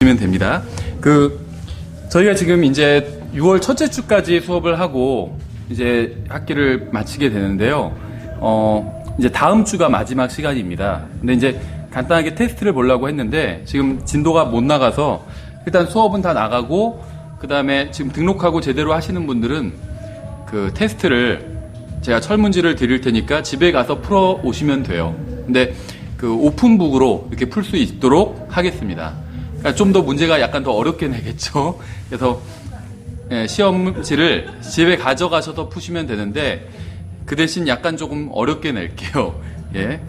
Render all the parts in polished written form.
보시면 됩니다. 저희가 지금 이제 6월 첫째 주까지 수업을 하고 이제 학기를 마치게 되는데요. 이제 다음 주가 마지막 시간입니다. 근데 이제 간단하게 테스트를 보려고 했는데 지금 진도가 못 나가서 일단 수업은 다 나가고 그 다음에 지금 등록하고 제대로 하시는 분들은 그 테스트를 제가 철문지를 드릴 테니까 집에 가서 풀어 오시면 돼요. 근데 그 오픈북으로 이렇게 풀 수 있도록 하겠습니다. 그러니까 좀 더 문제가 약간 더 어렵게 내겠죠. 그래서 시험지를 집에 가져가셔서 푸시면 되는데 그 대신 약간 조금 어렵게 낼게요. 예.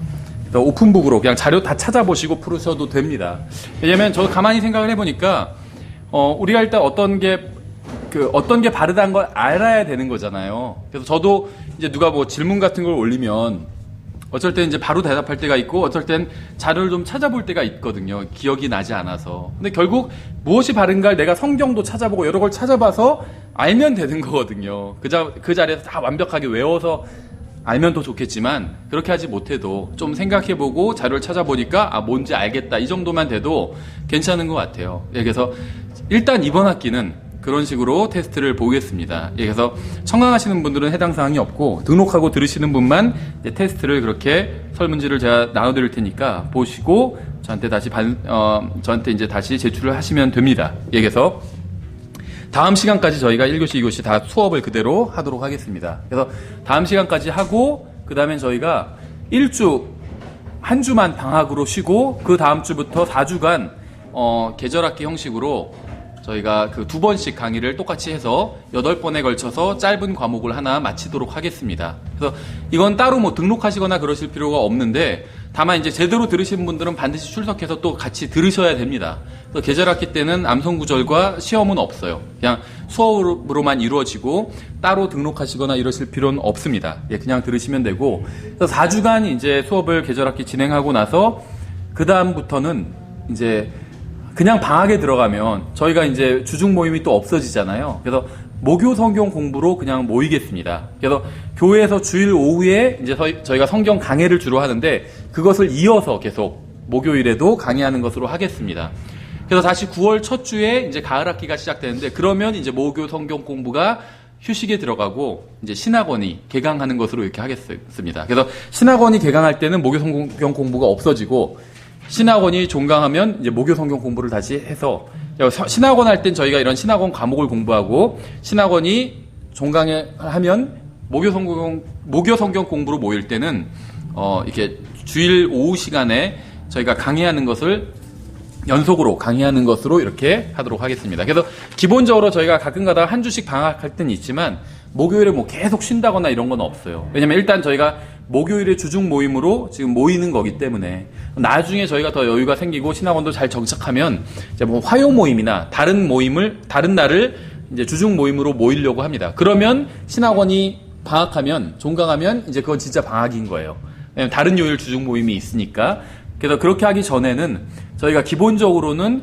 오픈북으로 그냥 자료 다 찾아보시고 풀으셔도 됩니다. 왜냐면 저 가만히 생각을 해보니까 우리가 일단 어떤 게 바르다는 걸 알아야 되는 거잖아요. 그래서 저도 이제 누가 뭐 질문 같은 걸 올리면 어쩔 땐 이제 바로 대답할 때가 있고 어쩔 땐 자료를 좀 찾아볼 때가 있거든요. 기억이 나지 않아서. 근데 결국 무엇이 바른가를 내가 성경도 찾아보고 여러 걸 찾아봐서 알면 되는 거거든요. 그 자리에서 다 완벽하게 외워서 알면 더 좋겠지만 그렇게 하지 못해도 좀 생각해보고 자료를 찾아보니까 뭔지 알겠다 이 정도만 돼도 괜찮은 것 같아요. 그래서 일단 이번 학기는 그런 식으로 테스트를 보겠습니다. 그래서 청강하시는 분들은 해당 사항이 없고 등록하고 들으시는 분만 이제 테스트를 그렇게 설문지를 제가 나눠드릴 테니까 보시고 저한테 저한테 이제 다시 제출을 하시면 됩니다. 그래서 다음 시간까지 저희가 1교시, 2교시 다 수업을 그대로 하도록 하겠습니다. 그래서 다음 시간까지 하고 그 다음에 저희가 한 주만 방학으로 쉬고 그 다음 주부터 4주간 계절학기 형식으로 저희가 그 2번씩 강의를 똑같이 해서 8번에 걸쳐서 짧은 과목을 하나 마치도록 하겠습니다. 그래서 이건 따로 뭐 등록하시거나 그러실 필요가 없는데 다만 이제 제대로 들으신 분들은 반드시 출석해서 또 같이 들으셔야 됩니다. 그래서 계절학기 때는 암송구절과 시험은 없어요. 그냥 수업으로만 이루어지고 따로 등록하시거나 이러실 필요는 없습니다. 그냥 들으시면 되고 그래서 4주간 이제 수업을 계절학기 진행하고 나서 그 다음부터는 이제 그냥 방학에 들어가면 저희가 이제 주중 모임이 또 없어지잖아요. 그래서 목요 성경 공부로 그냥 모이겠습니다. 그래서 교회에서 주일 오후에 이제 저희가 성경 강해를 주로 하는데 그것을 이어서 계속 목요일에도 강의하는 것으로 하겠습니다. 그래서 다시 9월 첫 주에 이제 가을 학기가 시작되는데 그러면 이제 목요 성경 공부가 휴식에 들어가고 이제 신학원이 개강하는 것으로 이렇게 하겠습니다. 그래서 신학원이 개강할 때는 목요 성경 공부가 없어지고 신학원이 종강하면 이제 목요 성경 공부를 다시 해서 신학원 할 땐 저희가 이런 신학원 과목을 공부하고 신학원이 종강하면 목요 성경 공부로 모일 때는 이렇게 주일 오후 시간에 저희가 강의하는 것을 연속으로 강의하는 것으로 이렇게 하도록 하겠습니다. 그래서 기본적으로 저희가 가끔가다 한 주씩 방학할 때는 있지만 목요일에 뭐 계속 쉰다거나 이런 건 없어요. 왜냐면 일단 저희가 목요일에 주중 모임으로 지금 모이는 거기 때문에 나중에 저희가 더 여유가 생기고 신학원도 잘 정착하면 이제 뭐 화요 모임이나 다른 날을 이제 주중 모임으로 모이려고 합니다. 그러면 신학원이 방학하면 종강하면 이제 그건 진짜 방학인 거예요. 왜냐면 다른 요일 주중 모임이 있으니까. 그래서 그렇게 하기 전에는 저희가 기본적으로는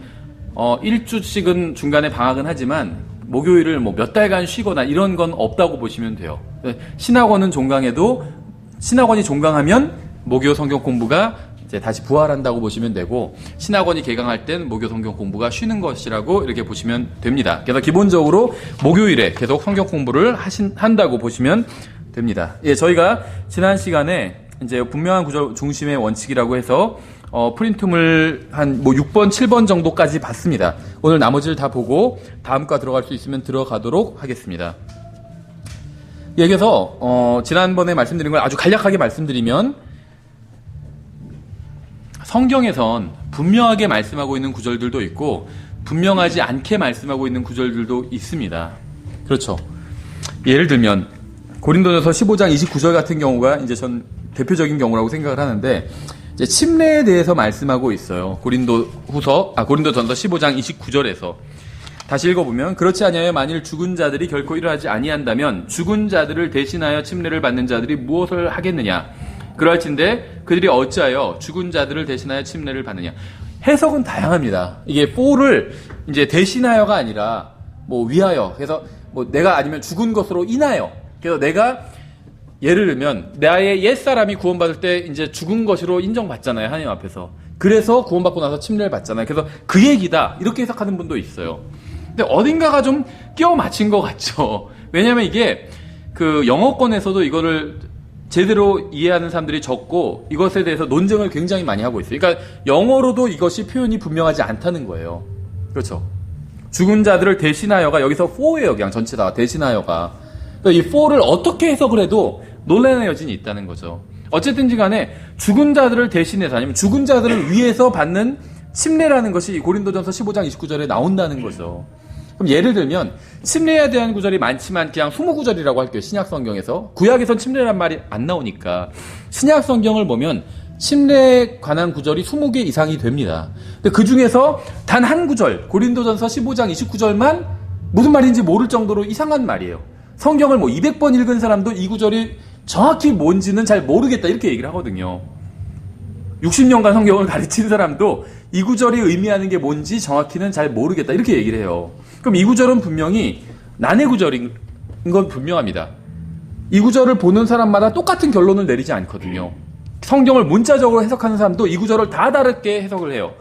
1주씩은 중간에 방학은 하지만 목요일을 뭐 몇 달간 쉬거나 이런 건 없다고 보시면 돼요. 신학원은 신학원이 종강하면 목요 성경 공부가 이제 다시 부활한다고 보시면 되고 신학원이 개강할 땐 목요 성경 공부가 쉬는 것이라고 이렇게 보시면 됩니다. 그래서 기본적으로 목요일에 계속 성경 공부를 한다고 보시면 됩니다. 저희가 지난 시간에 이제 분명한 구절 중심의 원칙이라고 해서 프린트물 한 6번, 7번 정도까지 봤습니다. 오늘 나머지를 다 보고 다음 과 들어갈 수 있으면 들어가도록 하겠습니다. 여기서 지난번에 말씀드린 걸 아주 간략하게 말씀드리면 성경에선 분명하게 말씀하고 있는 구절들도 있고 분명하지 않게 말씀하고 있는 구절들도 있습니다. 그렇죠. 예를 들면 고린도전서 15장 29절 같은 경우가 이제 전 대표적인 경우라고 생각을 하는데 이제 침례에 대해서 말씀하고 있어요. 고린도전서 15장 29절에서 다시 읽어보면 그렇지 아니하여 만일 죽은 자들이 결코 일어나지 아니한다면 죽은 자들을 대신하여 침례를 받는 자들이 무엇을 하겠느냐? 그럴진대 그들이 어찌하여 죽은 자들을 대신하여 침례를 받느냐? 해석은 다양합니다. 이게 for를 이제 대신하여가 아니라 뭐 위하여. 그래서 뭐 내가 아니면 죽은 것으로 인하여. 그래서 내가 예를 들면 나의 옛사람이 구원받을 때 이제 죽은 것으로 인정받잖아요. 하나님 앞에서. 그래서 구원받고 나서 침례를 받잖아요. 그래서 그 얘기다 이렇게 해석하는 분도 있어요. 근데 어딘가가 좀 끼워 맞힌 것 같죠. 왜냐하면 이게 그 영어권에서도 이거를 제대로 이해하는 사람들이 적고 이것에 대해서 논쟁을 굉장히 많이 하고 있어요. 그러니까 영어로도 이것이 표현이 분명하지 않다는 거예요. 그렇죠. 죽은 자들을 대신하여가 여기서 for예요. 그냥 전체 다 대신하여가. 그러니까 이 for를 어떻게 해석을 해도 논란의 여진이 있다는 거죠. 어쨌든지 간에 죽은 자들을 대신해서 아니면 죽은 자들을 위해서 받는 침례라는 것이 고린도전서 15장 29절에 나온다는 거죠. 그럼 예를 들면 침례에 대한 구절이 많지만 그냥 20구절이라고 할게요. 신약 성경에서. 구약에선 침례란 말이 안 나오니까 신약 성경을 보면 침례에 관한 구절이 20개 이상이 됩니다. 근데 그 중에서 단 한 구절, 고린도전서 15장 29절만 무슨 말인지 모를 정도로 이상한 말이에요. 성경을 뭐 200번 읽은 사람도 이 구절이 정확히 뭔지는 잘 모르겠다 이렇게 얘기를 하거든요. 60년간 성경을 가르친 사람도 이 구절이 의미하는 게 뭔지 정확히는 잘 모르겠다 이렇게 얘기를 해요. 그럼 이 구절은 분명히 난해 구절인 건 분명합니다. 이 구절을 보는 사람마다 똑같은 결론을 내리지 않거든요. 성경을 문자적으로 해석하는 사람도 이 구절을 다 다르게 해석을 해요.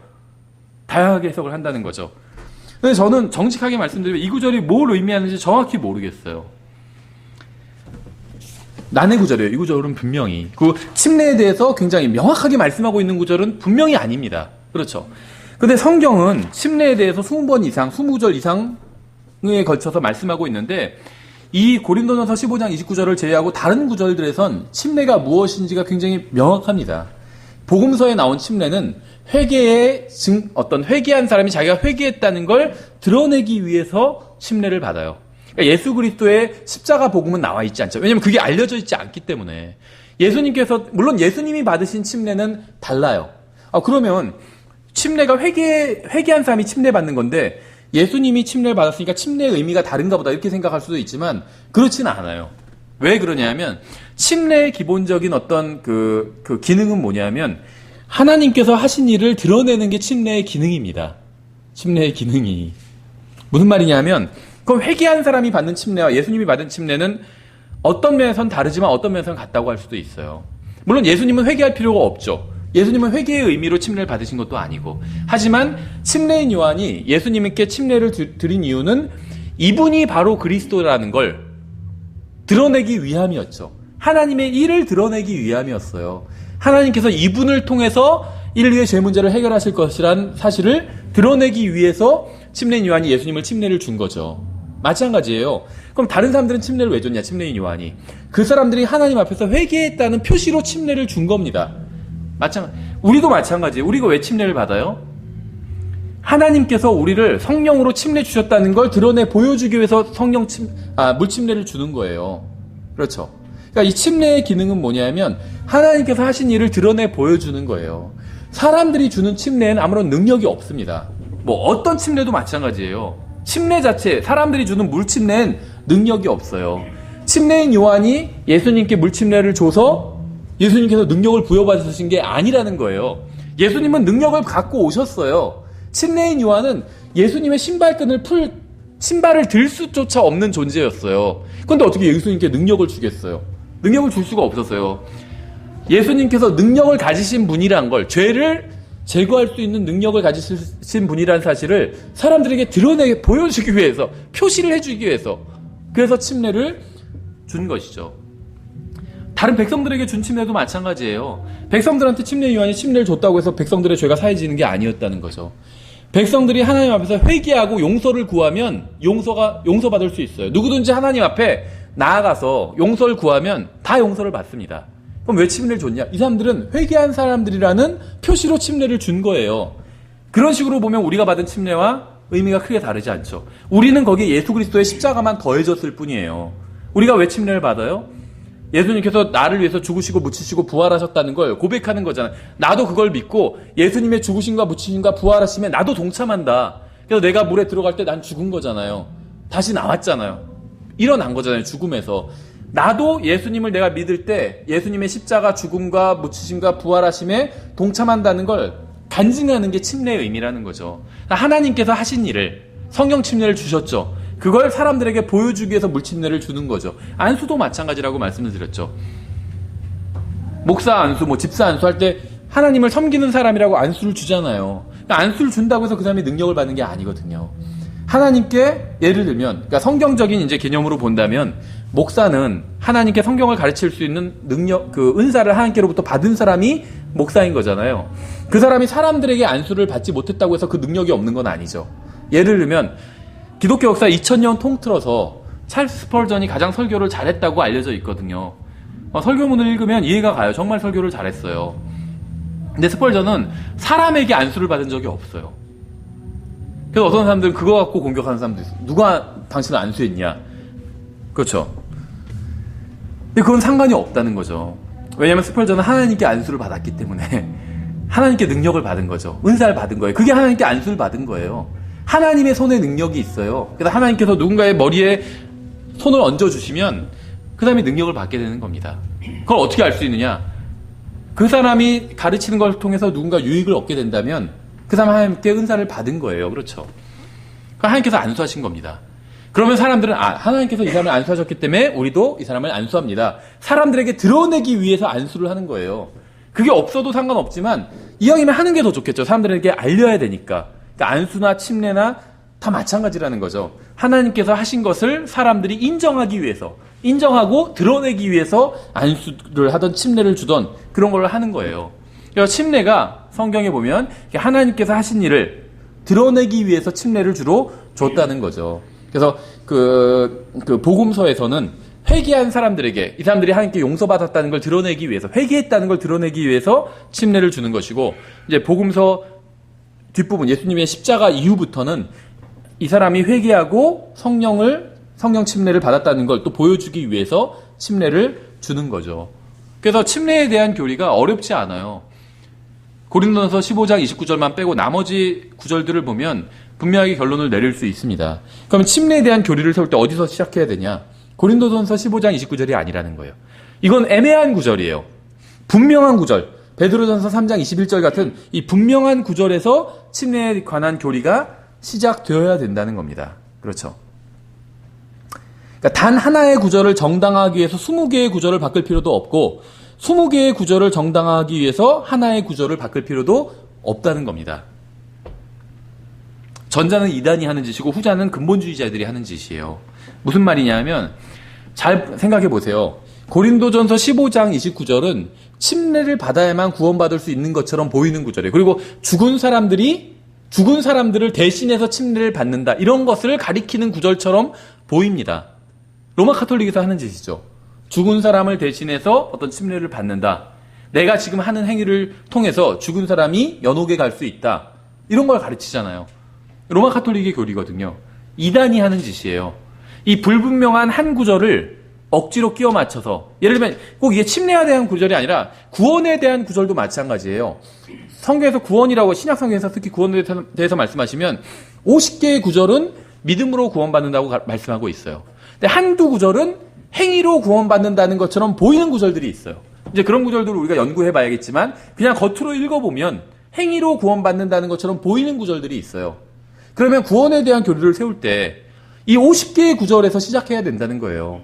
다양하게 해석을 한다는 거죠. 근데 저는 정직하게 말씀드리면 이 구절이 뭘 의미하는지 정확히 모르겠어요. 난해 구절이에요. 이 구절은 분명히. 그 침례에 대해서 굉장히 명확하게 말씀하고 있는 구절은 분명히 아닙니다. 그렇죠. 근데 성경은 침례에 대해서 20번 이상, 20구절 이상에 걸쳐서 말씀하고 있는데 이 고린도전서 15장 29절을 제외하고 다른 구절들에선 침례가 무엇인지가 굉장히 명확합니다. 복음서에 나온 침례는 어떤 회개한 사람이 자기가 회개했다는 걸 드러내기 위해서 침례를 받아요. 그러니까 예수 그리스도의 십자가 복음은 나와 있지 않죠. 왜냐하면 그게 알려져 있지 않기 때문에. 예수님께서 물론 예수님이 받으신 침례는 달라요. 그러면 침례가 회개한 사람이 침례 받는 건데 예수님이 침례를 받았으니까 침례의 의미가 다른가 보다 이렇게 생각할 수도 있지만 그렇지는 않아요. 왜 그러냐면 침례의 기본적인 어떤 그 기능은 뭐냐면 하나님께서 하신 일을 드러내는 게 침례의 기능입니다. 침례의 기능이. 무슨 말이냐면 그럼 회개한 사람이 받는 침례와 예수님이 받은 침례는 어떤 면에선 다르지만 어떤 면에서는 같다고 할 수도 있어요. 물론 예수님은 회개할 필요가 없죠. 예수님은 회개의 의미로 침례를 받으신 것도 아니고. 하지만 침례인 요한이 예수님께 침례를 드린 이유는 이분이 바로 그리스도라는 걸 드러내기 위함이었죠. 하나님의 일을 드러내기 위함이었어요. 하나님께서 이분을 통해서 인류의 죄 문제를 해결하실 것이란 사실을 드러내기 위해서 침례인 요한이 예수님을 침례를 준 거죠. 마찬가지예요. 그럼 다른 사람들은 침례를 왜 줬냐? 침례인 요한이. 그 사람들이 하나님 앞에서 회개했다는 표시로 침례를 준 겁니다. 우리도 마찬가지예요. 우리가 왜 침례를 받아요? 하나님께서 우리를 성령으로 침례 주셨다는 걸 드러내 보여주기 위해서 물 침례를 주는 거예요. 그렇죠. 그러니까 이 침례의 기능은 뭐냐면 하나님께서 하신 일을 드러내 보여주는 거예요. 사람들이 주는 침례에는 아무런 능력이 없습니다. 뭐 어떤 침례도 마찬가지예요. 침례 자체, 사람들이 주는 물 침례는 능력이 없어요. 침례인 요한이 예수님께 물 침례를 줘서 예수님께서 능력을 부여받으신 게 아니라는 거예요. 예수님은 능력을 갖고 오셨어요. 침례인 요한은 예수님의 신발을 들 수조차 없는 존재였어요. 그런데 어떻게 예수님께 능력을 주겠어요? 능력을 줄 수가 없었어요. 예수님께서 능력을 가지신 분이란 걸, 죄를 제거할 수 있는 능력을 가지신 분이라는 사실을 사람들에게 보여주기 위해서, 표시를 해주기 위해서, 그래서 침례를 준 것이죠. 다른 백성들에게 준 침례도 마찬가지예요. 백성들한테 침례 요한이 침례를 줬다고 해서 백성들의 죄가 사해지는 게 아니었다는 거죠. 백성들이 하나님 앞에서 회개하고 용서를 구하면 용서받을 수 있어요. 누구든지 하나님 앞에 나아가서 용서를 구하면 다 용서를 받습니다. 그럼 왜 침례를 줬냐? 이 사람들은 회개한 사람들이라는 표시로 침례를 준 거예요. 그런 식으로 보면 우리가 받은 침례와 의미가 크게 다르지 않죠. 우리는 거기에 예수 그리스도의 십자가만 더해졌을 뿐이에요. 우리가 왜 침례를 받아요? 예수님께서 나를 위해서 죽으시고 묻히시고 부활하셨다는 걸 고백하는 거잖아요. 나도 그걸 믿고 예수님의 죽으심과 묻히심과 부활하심에 나도 동참한다. 그래서 내가 물에 들어갈 때 난 죽은 거잖아요. 다시 나왔잖아요. 일어난 거잖아요. 죽음에서. 나도 예수님을 내가 믿을 때 예수님의 십자가 죽음과 묻히심과 부활하심에 동참한다는 걸 간증하는 게 침례의 의미라는 거죠. 하나님께서 하신 일을, 성령 침례를 주셨죠. 그걸 사람들에게 보여주기 위해서 물침례를 주는 거죠. 안수도 마찬가지라고 말씀을 드렸죠. 목사 안수, 집사 안수 할 때 하나님을 섬기는 사람이라고 안수를 주잖아요. 그러니까 안수를 준다고 해서 그 사람이 능력을 받는 게 아니거든요. 하나님께 예를 들면, 그러니까 성경적인 이제 개념으로 본다면, 목사는 하나님께 성경을 가르칠 수 있는 능력, 그 은사를 하나님께로부터 받은 사람이 목사인 거잖아요. 그 사람이 사람들에게 안수를 받지 못했다고 해서 그 능력이 없는 건 아니죠. 예를 들면, 기독교 역사 2000년 통틀어서 찰스 스펄전이 가장 설교를 잘했다고 알려져 있거든요. 설교문을 읽으면 이해가 가요. 정말 설교를 잘했어요. 근데 스펄전은 사람에게 안수를 받은 적이 없어요. 그래서 어떤 사람들은 그거 갖고 공격하는 사람도 있어요. 누가 당신을 안수했냐? 그렇죠. 근데 그건 상관이 없다는 거죠. 왜냐하면 스펄전은 하나님께 안수를 받았기 때문에 하나님께 능력을 받은 거죠. 은사를 받은 거예요. 그게 하나님께 안수를 받은 거예요. 하나님의 손에 능력이 있어요. 그래서 하나님께서 누군가의 머리에 손을 얹어주시면 그 사람이 능력을 받게 되는 겁니다. 그걸 어떻게 알 수 있느냐? 그 사람이 가르치는 걸 통해서 누군가 유익을 얻게 된다면 그 사람 하나님께 은사를 받은 거예요. 그렇죠. 하나님께서 안수하신 겁니다. 그러면 사람들은 하나님께서 이 사람을 안수하셨기 때문에 우리도 이 사람을 안수합니다. 사람들에게 드러내기 위해서 안수를 하는 거예요. 그게 없어도 상관없지만 이왕이면 하는 게 더 좋겠죠. 사람들에게 알려야 되니까. 그러니까 안수나 침례나 다 마찬가지라는 거죠. 하나님께서 하신 것을 사람들이 인정하기 위해서, 인정하고 드러내기 위해서 안수를 하던 침례를 주던 그런 걸 하는 거예요. 그래서 침례가 성경에 보면 하나님께서 하신 일을 드러내기 위해서 침례를 주로 줬다는 거죠. 그래서 그 복음서에서는 회개한 사람들에게 이 사람들이 하나님께 용서받았다는 걸 드러내기 위해서, 회개했다는 걸 드러내기 위해서 침례를 주는 것이고, 이제 복음서 뒷부분 예수님의 십자가 이후부터는 이 사람이 회개하고 성령 침례를 받았다는 걸 또 보여주기 위해서 침례를 주는 거죠. 그래서 침례에 대한 교리가 어렵지 않아요. 고린도전서 15장 29절만 빼고 나머지 구절들을 보면 분명하게 결론을 내릴 수 있습니다. 그럼 침례에 대한 교리를 세울 때 어디서 시작해야 되냐? 고린도전서 15장 29절이 아니라는 거예요. 이건 애매한 구절이에요. 분명한 구절, 베드로전서 3장 21절 같은 이 분명한 구절에서 침례에 관한 교리가 시작되어야 된다는 겁니다. 그렇죠. 그러니까 단 하나의 구절을 정당화하기 위해서 20개의 구절을 바꿀 필요도 없고 20개의 구절을 정당화하기 위해서 하나의 구절을 바꿀 필요도 없다는 겁니다. 전자는 이단이 하는 짓이고 후자는 근본주의자들이 하는 짓이에요. 무슨 말이냐면 잘 생각해 보세요. 고린도전서 15장 29절은 침례를 받아야만 구원받을 수 있는 것처럼 보이는 구절이에요. 그리고 죽은 사람들을 대신해서 침례를 받는다. 이런 것을 가리키는 구절처럼 보입니다. 로마 카톨릭에서 하는 짓이죠. 죽은 사람을 대신해서 어떤 침례를 받는다. 내가 지금 하는 행위를 통해서 죽은 사람이 연옥에 갈 수 있다. 이런 걸 가르치잖아요. 로마 카톨릭의 교리거든요. 이단이 하는 짓이에요. 이 불분명한 한 구절을 억지로 끼워 맞춰서, 예를 들면 꼭 이게 침례에 대한 구절이 아니라 구원에 대한 구절도 마찬가지예요. 성경에서 구원이라고, 신약 성경에서 특히 구원에 대해서 말씀하시면 50개의 구절은 믿음으로 구원받는다고 말씀하고 있어요. 근데 한두 구절은 행위로 구원받는다는 것처럼 보이는 구절들이 있어요. 이제 그런 구절들을 우리가 연구해 봐야겠지만 그냥 겉으로 읽어보면 행위로 구원받는다는 것처럼 보이는 구절들이 있어요. 그러면 구원에 대한 교리를 세울 때 이 50개의 구절에서 시작해야 된다는 거예요.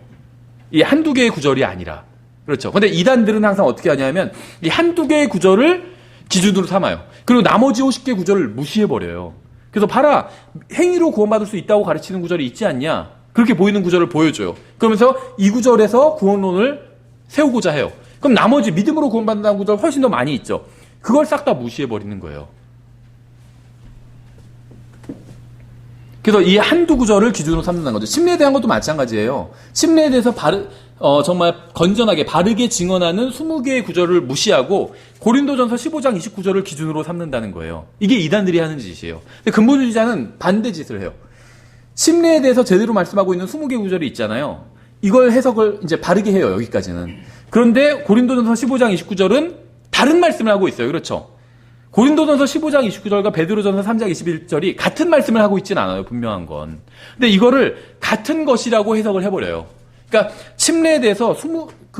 이 한두 개의 구절이 아니라. 그렇죠. 근데 이단들은 항상 어떻게 하냐면 이 한두 개의 구절을 기준으로 삼아요. 그리고 나머지 50개 구절을 무시해버려요. 그래서 봐라, 행위로 구원받을 수 있다고 가르치는 구절이 있지 않냐. 그렇게 보이는 구절을 보여줘요. 그러면서 이 구절에서 구원론을 세우고자 해요. 그럼 나머지 믿음으로 구원받는다는 구절 훨씬 더 많이 있죠. 그걸 싹 다 무시해버리는 거예요. 그래서 이 한두 구절을 기준으로 삼는다는 거죠. 침례에 대한 것도 마찬가지예요. 침례에 대해서 정말 건전하게 바르게 증언하는 20개의 구절을 무시하고 고린도전서 15장 29절을 기준으로 삼는다는 거예요. 이게 이단들이 하는 짓이에요. 근데 근본주의자는 반대 짓을 해요. 침례에 대해서 제대로 말씀하고 있는 20개 구절이 있잖아요. 이걸 해석을 이제 바르게 해요. 여기까지는. 그런데 고린도전서 15장 29절은 다른 말씀을 하고 있어요. 그렇죠? 고린도전서 15장 29절과 베드로전서 3장 21절이 같은 말씀을 하고 있진 않아요. 분명한 건. 근데 이거를 같은 것이라고 해석을 해버려요. 그러니까 침례에 대해서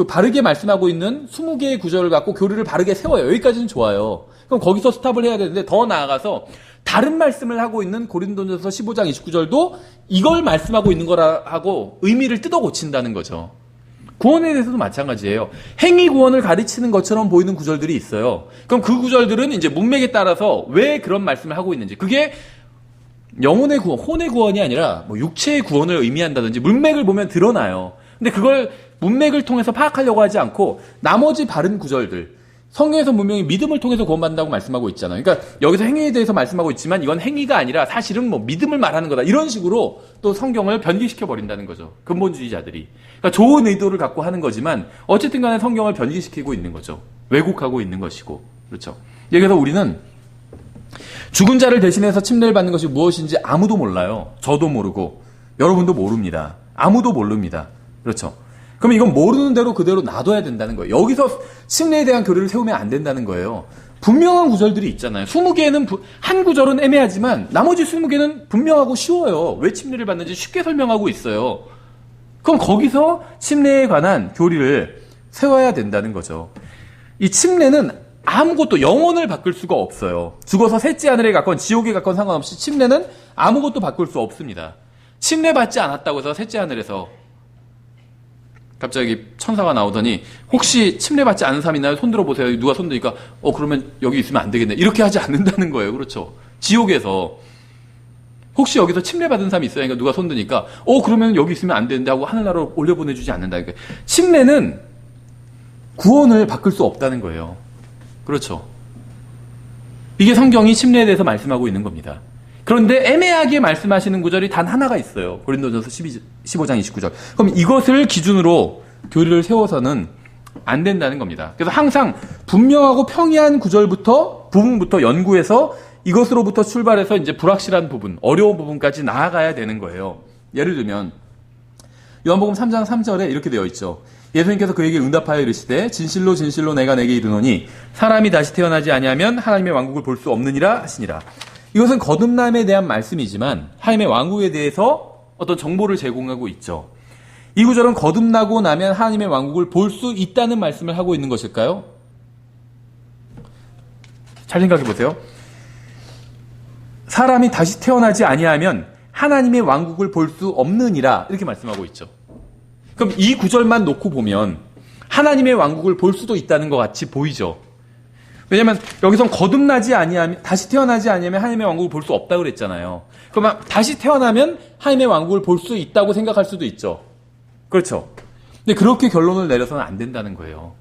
바르게 말씀하고 있는 20개의 구절을 갖고 교리를 바르게 세워요. 여기까지는 좋아요. 그럼 거기서 스탑을 해야 되는데 더 나아가서 다른 말씀을 하고 있는 고린도전서 15장 29절도 이걸 말씀하고 있는 거라 하고 의미를 뜯어 고친다는 거죠. 구원에 대해서도 마찬가지예요. 행위 구원을 가르치는 것처럼 보이는 구절들이 있어요. 그럼 그 구절들은 이제 문맥에 따라서 왜 그런 말씀을 하고 있는지, 그게 영혼의 구원, 혼의 구원이 아니라 뭐 육체의 구원을 의미한다든지 문맥을 보면 드러나요. 근데 그걸 문맥을 통해서 파악하려고 하지 않고 나머지 바른 구절들, 성경에서 분명히 믿음을 통해서 구원받는다고 말씀하고 있잖아요. 그러니까 여기서 행위에 대해서 말씀하고 있지만 이건 행위가 아니라 사실은 뭐 믿음을 말하는 거다, 이런 식으로 또 성경을 변기시켜 버린다는 거죠, 근본주의자들이. 그러니까 좋은 의도를 갖고 하는 거지만 어쨌든 간에 성경을 변기시키고 있는 거죠. 왜곡하고 있는 것이고. 그렇죠. 여기서 우리는 죽은 자를 대신해서 침례를 받는 것이 무엇인지 아무도 몰라요. 저도 모르고 여러분도 모릅니다. 아무도 모릅니다. 그렇죠. 그럼 이건 모르는 대로 그대로 놔둬야 된다는 거예요. 여기서 침례에 대한 교리를 세우면 안 된다는 거예요. 분명한 구절들이 있잖아요. 20개는 한 구절은 애매하지만 나머지 20개는 분명하고 쉬워요. 왜 침례를 받는지 쉽게 설명하고 있어요. 그럼 거기서 침례에 관한 교리를 세워야 된다는 거죠. 이 침례는 아무것도, 영혼을 바꿀 수가 없어요. 죽어서 셋째 하늘에 갔건 지옥에 갔건 상관없이 침례는 아무것도 바꿀 수 없습니다. 침례 받지 않았다고 해서 셋째 하늘에서 갑자기 천사가 나오더니 혹시 침례 받지 않은 사람 있나요? 손 들어보세요. 누가 손 드니까 그러면 여기 있으면 안 되겠네, 이렇게 하지 않는다는 거예요. 그렇죠. 지옥에서 혹시 여기서 침례 받은 사람이 있어요? 그러니까 누가 손 드니까 그러면 여기 있으면 안 되는데 하고 하늘나라로 올려보내주지 않는다. 그러니까 침례는 구원을 바꿀 수 없다는 거예요. 그렇죠. 이게 성경이 침례에 대해서 말씀하고 있는 겁니다. 그런데 애매하게 말씀하시는 구절이 단 하나가 있어요. 고린도전서 15장 29절. 그럼 이것을 기준으로 교리를 세워서는 안 된다는 겁니다. 그래서 항상 분명하고 평이한 부분부터 연구해서 이것으로부터 출발해서 이제 불확실한 부분, 어려운 부분까지 나아가야 되는 거예요. 예를 들면 요한복음 3장 3절에 이렇게 되어 있죠. 예수님께서 그에게 응답하여 이르시되 진실로 진실로 내가 내게 이르노니 사람이 다시 태어나지 아니하면 하나님의 왕국을 볼 수 없느니라 하시니라. 이것은 거듭남에 대한 말씀이지만 하나님의 왕국에 대해서 어떤 정보를 제공하고 있죠. 이 구절은 거듭나고 나면 하나님의 왕국을 볼 수 있다는 말씀을 하고 있는 것일까요? 잘 생각해 보세요. 사람이 다시 태어나지 아니하면 하나님의 왕국을 볼 수 없느니라, 이렇게 말씀하고 있죠. 그럼 이 구절만 놓고 보면 하나님의 왕국을 볼 수도 있다는 것 같이 보이죠. 왜냐하면 여기선 거듭나지 아니하면, 다시 태어나지 아니하면 하나님의 왕국을 볼 수 없다고 그랬잖아요. 그러면 다시 태어나면 하나님의 왕국을 볼 수 있다고 생각할 수도 있죠. 그렇죠. 근데 그렇게 결론을 내려서는 안 된다는 거예요.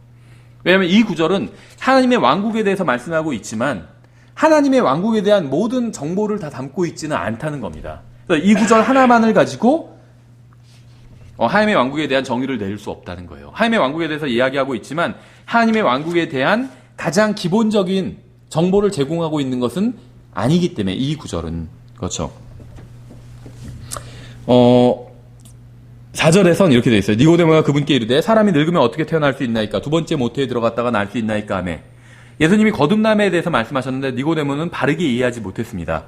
왜냐하면 이 구절은 하나님의 왕국에 대해서 말씀하고 있지만 하나님의 왕국에 대한 모든 정보를 다 담고 있지는 않다는 겁니다. 그래서 이 구절 하나만을 가지고 하나님의 왕국에 대한 정의를 내릴 수 없다는 거예요. 하나님의 왕국에 대해서 이야기하고 있지만 하나님의 왕국에 대한 가장 기본적인 정보를 제공하고 있는 것은 아니기 때문에 이 구절은. 그렇죠. 4절에선 이렇게 되어 있어요. 니고데모가 그분께 이르되 사람이 늙으면 어떻게 태어날 수 있나이까? 두 번째 모태에 들어갔다가 날 수 있나이까 하며. 예수님이 거듭남에 대해서 말씀하셨는데 니고데모는 바르게 이해하지 못했습니다.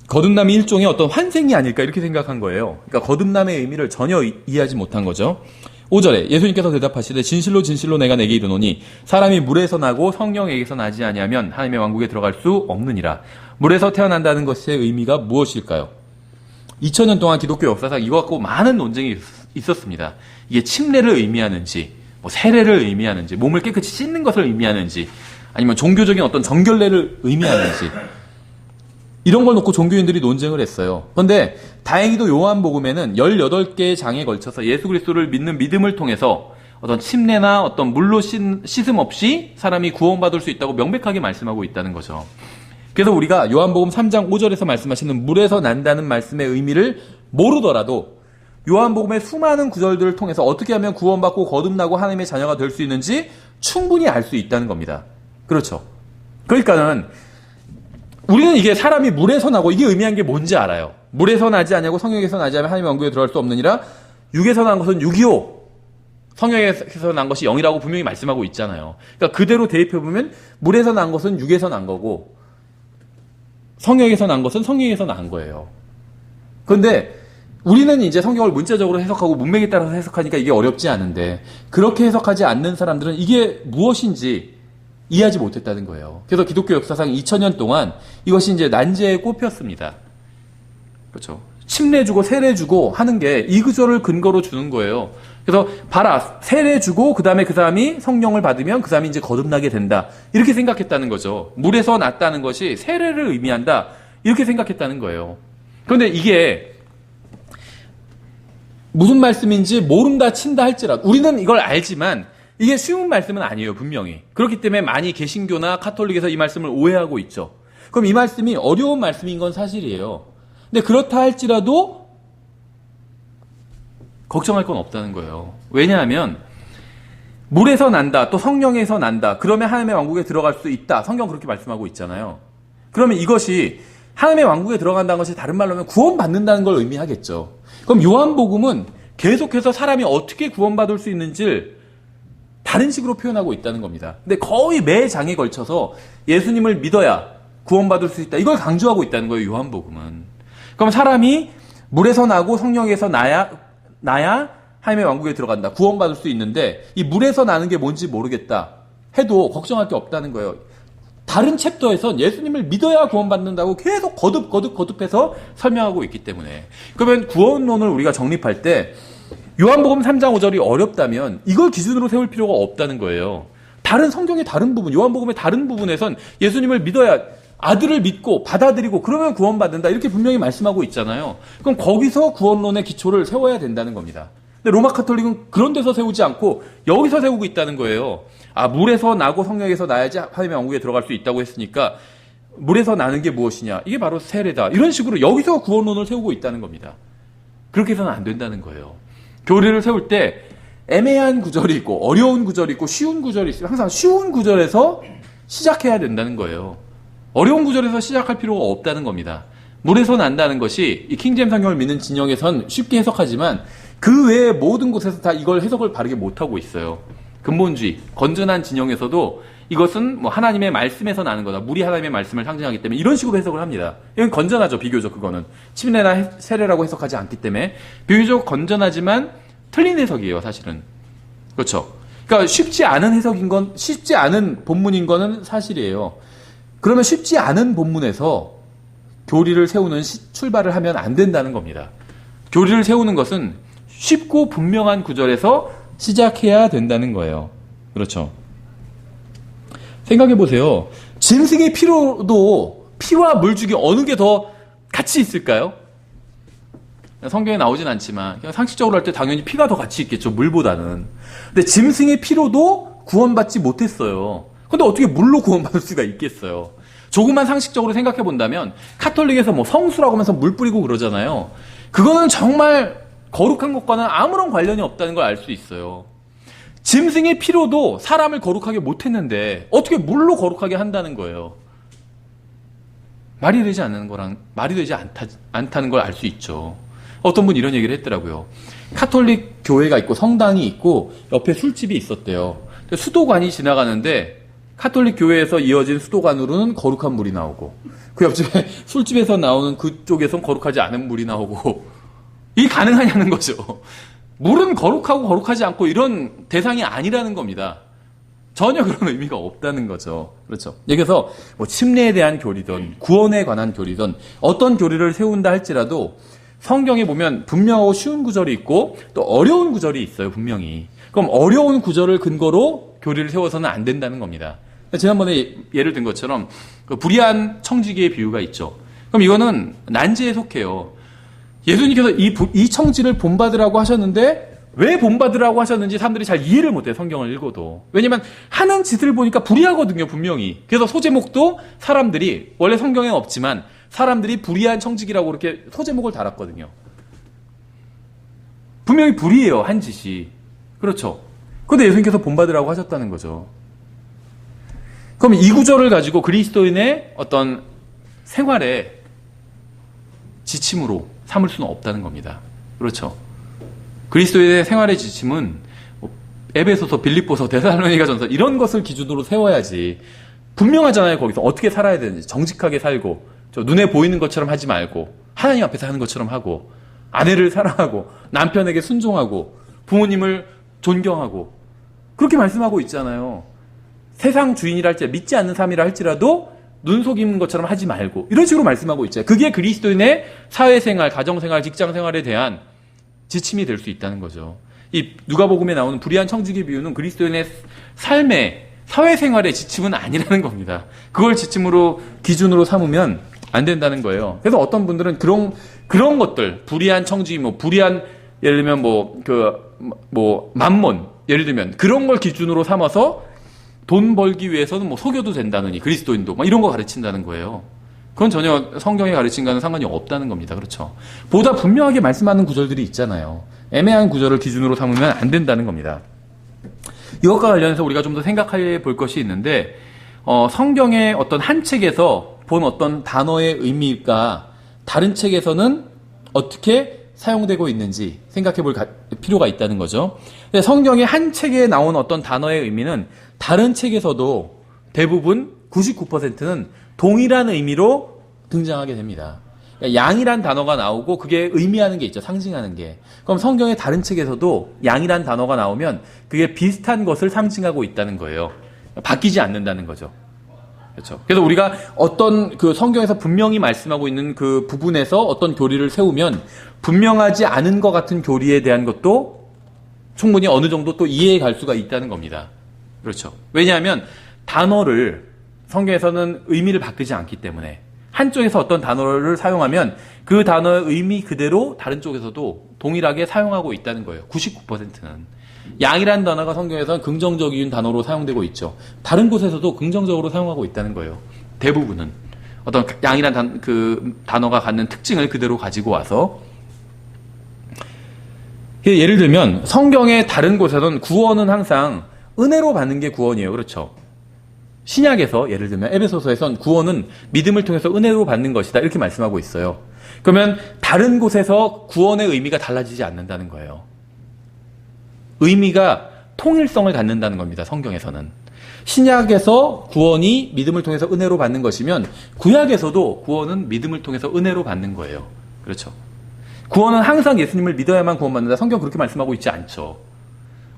거듭남이 일종의 어떤 환생이 아닐까, 이렇게 생각한 거예요. 그러니까 거듭남의 의미를 전혀 이해하지 못한 거죠. 5절에 예수님께서 대답하시되 진실로 진실로 내가 내게 이르노니 사람이 물에서 나고 성령에게서 나지 아니하면 하나님의 왕국에 들어갈 수 없느니라. 물에서 태어난다는 것의 의미가 무엇일까요? 2000년 동안 기독교 역사상 이거 갖고 많은 논쟁이 있었습니다. 이게 침례를 의미하는지, 세례를 의미하는지, 몸을 깨끗이 씻는 것을 의미하는지, 아니면 종교적인 어떤 정결례를 의미하는지, 이런 걸 놓고 종교인들이 논쟁을 했어요. 그런데 다행히도 요한복음에는 18개의 장에 걸쳐서 예수 그리스도를 믿는 믿음을 통해서 어떤 침례나 어떤 물로 씻음 없이 사람이 구원받을 수 있다고 명백하게 말씀하고 있다는 거죠. 그래서 우리가 요한복음 3장 5절에서 말씀하시는 물에서 난다는 말씀의 의미를 모르더라도 요한복음의 수많은 구절들을 통해서 어떻게 하면 구원받고 거듭나고 하나님의 자녀가 될 수 있는지 충분히 알 수 있다는 겁니다. 그렇죠. 그러니까는 우리는 이게 사람이 물에서 나고 이게 의미한 게 뭔지 알아요. 물에서 나지 아니하고 성령에서 나지 않으면 하나님의 왕국에 들어갈 수 없느니라. 육에서 난 것은 6이요. 성령에서 난 것이 0이라고 분명히 말씀하고 있잖아요. 그러니까 그대로 대입해보면 물에서 난 것은 6에서 난 거고 성령에서 난 것은 성령에서 난 거예요. 그런데 우리는 이제 성경을 문자적으로 해석하고 문맥에 따라서 해석하니까 이게 어렵지 않은데 그렇게 해석하지 않는 사람들은 이게 무엇인지 이해하지 못했다는 거예요. 그래서 기독교 역사상 2000년 동안 이것이 이제 난제에 꼽혔습니다. 그렇죠. 침례 주고 세례 주고 하는 게 이 구절을 근거로 주는 거예요. 그래서 봐라, 세례 주고 그 다음에 그 사람이 성령을 받으면 그 사람이 이제 거듭나게 된다. 이렇게 생각했다는 거죠. 물에서 났다는 것이 세례를 의미한다. 이렇게 생각했다는 거예요. 그런데 이게 무슨 말씀인지 모른다 친다 할지라도 우리는 이걸 알지만 이게 쉬운 말씀은 아니에요, 분명히. 그렇기 때문에 많이 개신교나 카톨릭에서 이 말씀을 오해하고 있죠. 그럼 이 말씀이 어려운 말씀인 건 사실이에요. 근데 그렇다 할지라도 걱정할 건 없다는 거예요. 왜냐하면 물에서 난다, 또 성령에서 난다. 그러면 하나님의 왕국에 들어갈 수 있다. 성경 그렇게 말씀하고 있잖아요. 그러면 이것이 하나님의 왕국에 들어간다는 것이 다른 말로 하면 구원받는다는 걸 의미하겠죠. 그럼 요한복음은 계속해서 사람이 어떻게 구원받을 수 있는지를 다른 식으로 표현하고 있다는 겁니다. 근데 거의 매 장에 걸쳐서 예수님을 믿어야 구원받을 수 있다. 이걸 강조하고 있다는 거예요, 요한복음은. 그럼 사람이 물에서 나고 성령에서 나야 하나님의 왕국에 들어간다. 구원받을 수 있는데 이 물에서 나는 게 뭔지 모르겠다 해도 걱정할 게 없다는 거예요. 다른 챕터에선 예수님을 믿어야 구원받는다고 계속 거듭해서 설명하고 있기 때문에. 그러면 구원론을 우리가 정립할 때 요한복음 3장 5절이 어렵다면 이걸 기준으로 세울 필요가 없다는 거예요. 다른 성경의 다른 부분, 요한복음의 다른 부분에선 예수님을 믿어야 아들을 믿고 받아들이고 그러면 구원받는다. 이렇게 분명히 말씀하고 있잖아요. 그럼 거기서 구원론의 기초를 세워야 된다는 겁니다. 근데 로마 카톨릭은 그런 데서 세우지 않고 여기서 세우고 있다는 거예요. 아, 물에서 나고 성령에서 나야지 하나님의 왕국에 들어갈 수 있다고 했으니까 물에서 나는 게 무엇이냐? 이게 바로 세례다. 이런 식으로 여기서 구원론을 세우고 있다는 겁니다. 그렇게 해서는 안 된다는 거예요. 교리를 세울 때 애매한 구절이 있고 어려운 구절이 있고 쉬운 구절이 있어요. 항상 쉬운 구절에서 시작해야 된다는 거예요. 어려운 구절에서 시작할 필요가 없다는 겁니다. 물에서 난다는 것이 이 킹제임스 성경을 믿는 진영에선 쉽게 해석하지만 그 외의 모든 곳에서 다 이걸 해석을 바르게 못하고 있어요. 근본주의, 건전한 진영에서도 이것은 뭐 하나님의 말씀에서 나는 거다. 물이 하나님의 말씀을 상징하기 때문에 이런 식으로 해석을 합니다. 이건 건전하죠, 비교적 그거는. 침례나 세례라고 해석하지 않기 때문에 비교적 건전하지만 틀린 해석이에요, 사실은. 그렇죠. 그러니까 쉽지 않은 본문인 거는 사실이에요. 그러면 쉽지 않은 본문에서 교리를 세우는 출발을 하면 안 된다는 겁니다. 교리를 세우는 것은 쉽고 분명한 구절에서 시작해야 된다는 거예요. 그렇죠. 생각해 보세요. 짐승의 피로도 피와 물죽이 어느 게 더 가치 있을까요? 성경에 나오진 않지만 그냥 상식적으로 할 때 당연히 피가 더 가치 있겠죠, 물보다는. 근데 짐승의 피로도 구원받지 못했어요. 근데 어떻게 물로 구원받을 수가 있겠어요? 조금만 상식적으로 생각해 본다면 카톨릭에서 뭐 성수라고 하면서 물 뿌리고 그러잖아요. 그거는 정말 거룩한 것과는 아무런 관련이 없다는 걸 알 수 있어요. 짐승의 피로도 사람을 거룩하게 못했는데 어떻게 물로 거룩하게 한다는 거예요. 말이 되지 않다는 걸 알 수 있죠. 어떤 분 이런 얘기를 했더라고요. 카톨릭 교회가 있고 성당이 있고 옆에 술집이 있었대요. 수도관이 지나가는데 카톨릭 교회에서 이어진 수도관으로는 거룩한 물이 나오고 그 옆집에 술집에서 나오는 그쪽에선 거룩하지 않은 물이 나오고 이게 가능하냐는 거죠. 물은 거룩하고 거룩하지 않고 이런 대상이 아니라는 겁니다. 전혀 그런 의미가 없다는 거죠. 그렇죠. 여기서 뭐 침례에 대한 교리든 구원에 관한 교리든 어떤 교리를 세운다 할지라도 성경에 보면 분명하고 쉬운 구절이 있고 또 어려운 구절이 있어요, 분명히. 그럼 어려운 구절을 근거로 교리를 세워서는 안 된다는 겁니다. 지난번에 예를 든 것처럼 그 불의한 청지기의 비유가 있죠. 그럼 이거는 난지에 속해요. 예수님께서 이 청지를 본받으라고 하셨는데 왜 본받으라고 하셨는지 사람들이 잘 이해를 못해요, 성경을 읽어도. 왜냐면 하는 짓을 보니까 불의하거든요, 분명히. 그래서 소제목도 사람들이, 원래 성경에는 없지만 사람들이 불의한 청지기라고 그렇게 소제목을 달았거든요. 분명히 불의해요, 한 짓이. 그렇죠. 그런데 예수님께서 본받으라고 하셨다는 거죠. 그럼 이 구절을 가지고 그리스도인의 어떤 생활의 지침으로 삼을 수는 없다는 겁니다. 그렇죠. 그리스도인의 생활의 지침은 에베소서, 빌립보서, 데살로니가전서 이런 것을 기준으로 세워야지. 분명하잖아요, 거기서 어떻게 살아야 되는지. 정직하게 살고 눈에 보이는 것처럼 하지 말고 하나님 앞에서 하는 것처럼 하고 아내를 사랑하고 남편에게 순종하고 부모님을 존경하고 그렇게 말씀하고 있잖아요. 세상 주인이라 할지라도 믿지 않는 삶이라 할지라도 눈 속이는 것처럼 하지 말고 이런 식으로 말씀하고 있죠. 그게 그리스도인의 사회생활, 가정생활, 직장생활에 대한 지침이 될 수 있다는 거죠. 이 누가복음에 나오는 불의한 청지기 비유는 그리스도인의 삶의 사회생활의 지침은 아니라는 겁니다. 그걸 지침으로 기준으로 삼으면 안 된다는 거예요. 그래서 어떤 분들은 그런 것들, 불의한 청지기, 불의한 예를 들면 만몬, 예를 들면 그런 걸 기준으로 삼아서 돈 벌기 위해서는 속여도 된다느니 그리스도인도 이런 거 가르친다는 거예요. 그건 전혀 성경의 가르침과는 상관이 없다는 겁니다. 그렇죠? 보다 분명하게 말씀하는 구절들이 있잖아요. 애매한 구절을 기준으로 삼으면 안 된다는 겁니다. 이것과 관련해서 우리가 좀 더 생각해 볼 것이 있는데 성경의 어떤 한 책에서 본 어떤 단어의 의미가 다른 책에서는 어떻게 사용되고 있는지 생각해 볼 필요가 있다는 거죠. 성경의 한 책에 나온 어떤 단어의 의미는 다른 책에서도 대부분 99%는 동일한 의미로 등장하게 됩니다. 양이란 단어가 나오고 그게 의미하는 게 있죠. 상징하는 게. 그럼 성경의 다른 책에서도 양이란 단어가 나오면 그게 비슷한 것을 상징하고 있다는 거예요. 바뀌지 않는다는 거죠. 그렇죠. 그래서 우리가 어떤 그 성경에서 분명히 말씀하고 있는 그 부분에서 어떤 교리를 세우면 분명하지 않은 것 같은 교리에 대한 것도 충분히 어느 정도 또 이해해 갈 수가 있다는 겁니다. 그렇죠. 왜냐하면 단어를 성경에서는 의미를 바꾸지 않기 때문에 한쪽에서 어떤 단어를 사용하면 그 단어의 의미 그대로 다른 쪽에서도 동일하게 사용하고 있다는 거예요. 99%는. 양이라는 단어가 성경에서는 긍정적인 단어로 사용되고 있죠. 다른 곳에서도 긍정적으로 사용하고 있다는 거예요. 대부분은. 어떤 양이라는 단어가 갖는 특징을 그대로 가지고 와서. 예를 들면 성경의 다른 곳에서는 구원은 항상 은혜로 받는 게 구원이에요. 그렇죠. 신약에서 예를 들면 에베소서에선 구원은 믿음을 통해서 은혜로 받는 것이다. 이렇게 말씀하고 있어요. 그러면 다른 곳에서 구원의 의미가 달라지지 않는다는 거예요. 의미가 통일성을 갖는다는 겁니다. 성경에서는. 신약에서 구원이 믿음을 통해서 은혜로 받는 것이면 구약에서도 구원은 믿음을 통해서 은혜로 받는 거예요. 그렇죠. 구원은 항상 예수님을 믿어야만 구원받는다. 성경 그렇게 말씀하고 있지 않죠.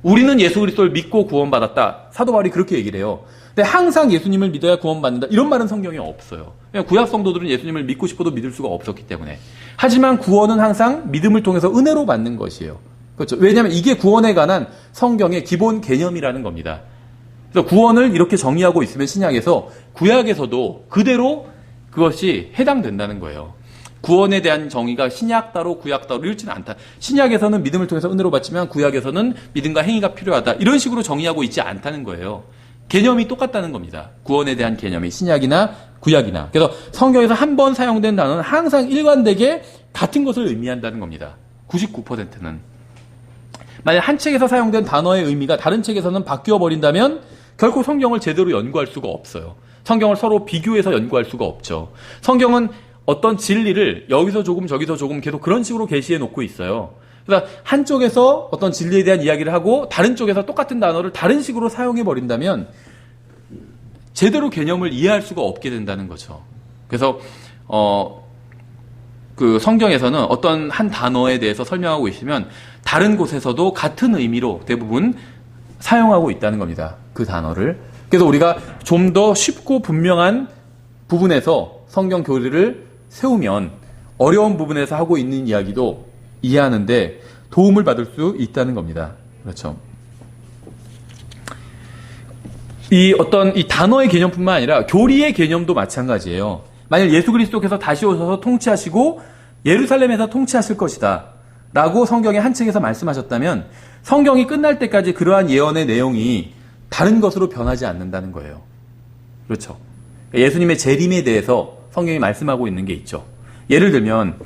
우리는 예수 그리스도를 믿고 구원받았다. 사도 바울이 그렇게 얘기를 해요. 근데 항상 예수님을 믿어야 구원받는다. 이런 말은 성경에 없어요. 구약 성도들은 예수님을 믿고 싶어도 믿을 수가 없었기 때문에. 하지만 구원은 항상 믿음을 통해서 은혜로 받는 것이에요. 그렇죠. 왜냐하면 이게 구원에 관한 성경의 기본 개념이라는 겁니다. 그래서 구원을 이렇게 정의하고 있으면 신약에서 구약에서도 그대로 그것이 해당된다는 거예요. 구원에 대한 정의가 신약 따로 구약 따로 이렇지는 않다. 신약에서는 믿음을 통해서 은혜로 받지만 구약에서는 믿음과 행위가 필요하다. 이런 식으로 정의하고 있지 않다는 거예요. 개념이 똑같다는 겁니다. 구원에 대한 개념이 신약이나 구약이나. 그래서 성경에서 한 번 사용된 단어는 항상 일관되게 같은 것을 의미한다는 겁니다. 99%는. 만약 한 책에서 사용된 단어의 의미가 다른 책에서는 바뀌어 버린다면 결코 성경을 제대로 연구할 수가 없어요. 성경을 서로 비교해서 연구할 수가 없죠. 성경은 어떤 진리를 여기서 조금 저기서 조금 계속 그런 식으로 계시해 놓고 있어요. 그러니까 한쪽에서 어떤 진리에 대한 이야기를 하고 다른 쪽에서 똑같은 단어를 다른 식으로 사용해 버린다면 제대로 개념을 이해할 수가 없게 된다는 거죠. 그래서 그 성경에서는 어떤 한 단어에 대해서 설명하고 있으면 다른 곳에서도 같은 의미로 대부분 사용하고 있다는 겁니다. 그 단어를. 그래서 우리가 좀 더 쉽고 분명한 부분에서 성경 교리를 세우면 어려운 부분에서 하고 있는 이야기도 이해하는데 도움을 받을 수 있다는 겁니다. 그렇죠. 이 단어의 개념뿐만 아니라 교리의 개념도 마찬가지예요. 만약 예수 그리스도께서 다시 오셔서 통치하시고 예루살렘에서 통치하실 것이다 라고 성경의 한 책에서 말씀하셨다면 성경이 끝날 때까지 그러한 예언의 내용이 다른 것으로 변하지 않는다는 거예요. 그렇죠. 예수님의 재림에 대해서 성경이 말씀하고 있는 게 있죠. 예를 들면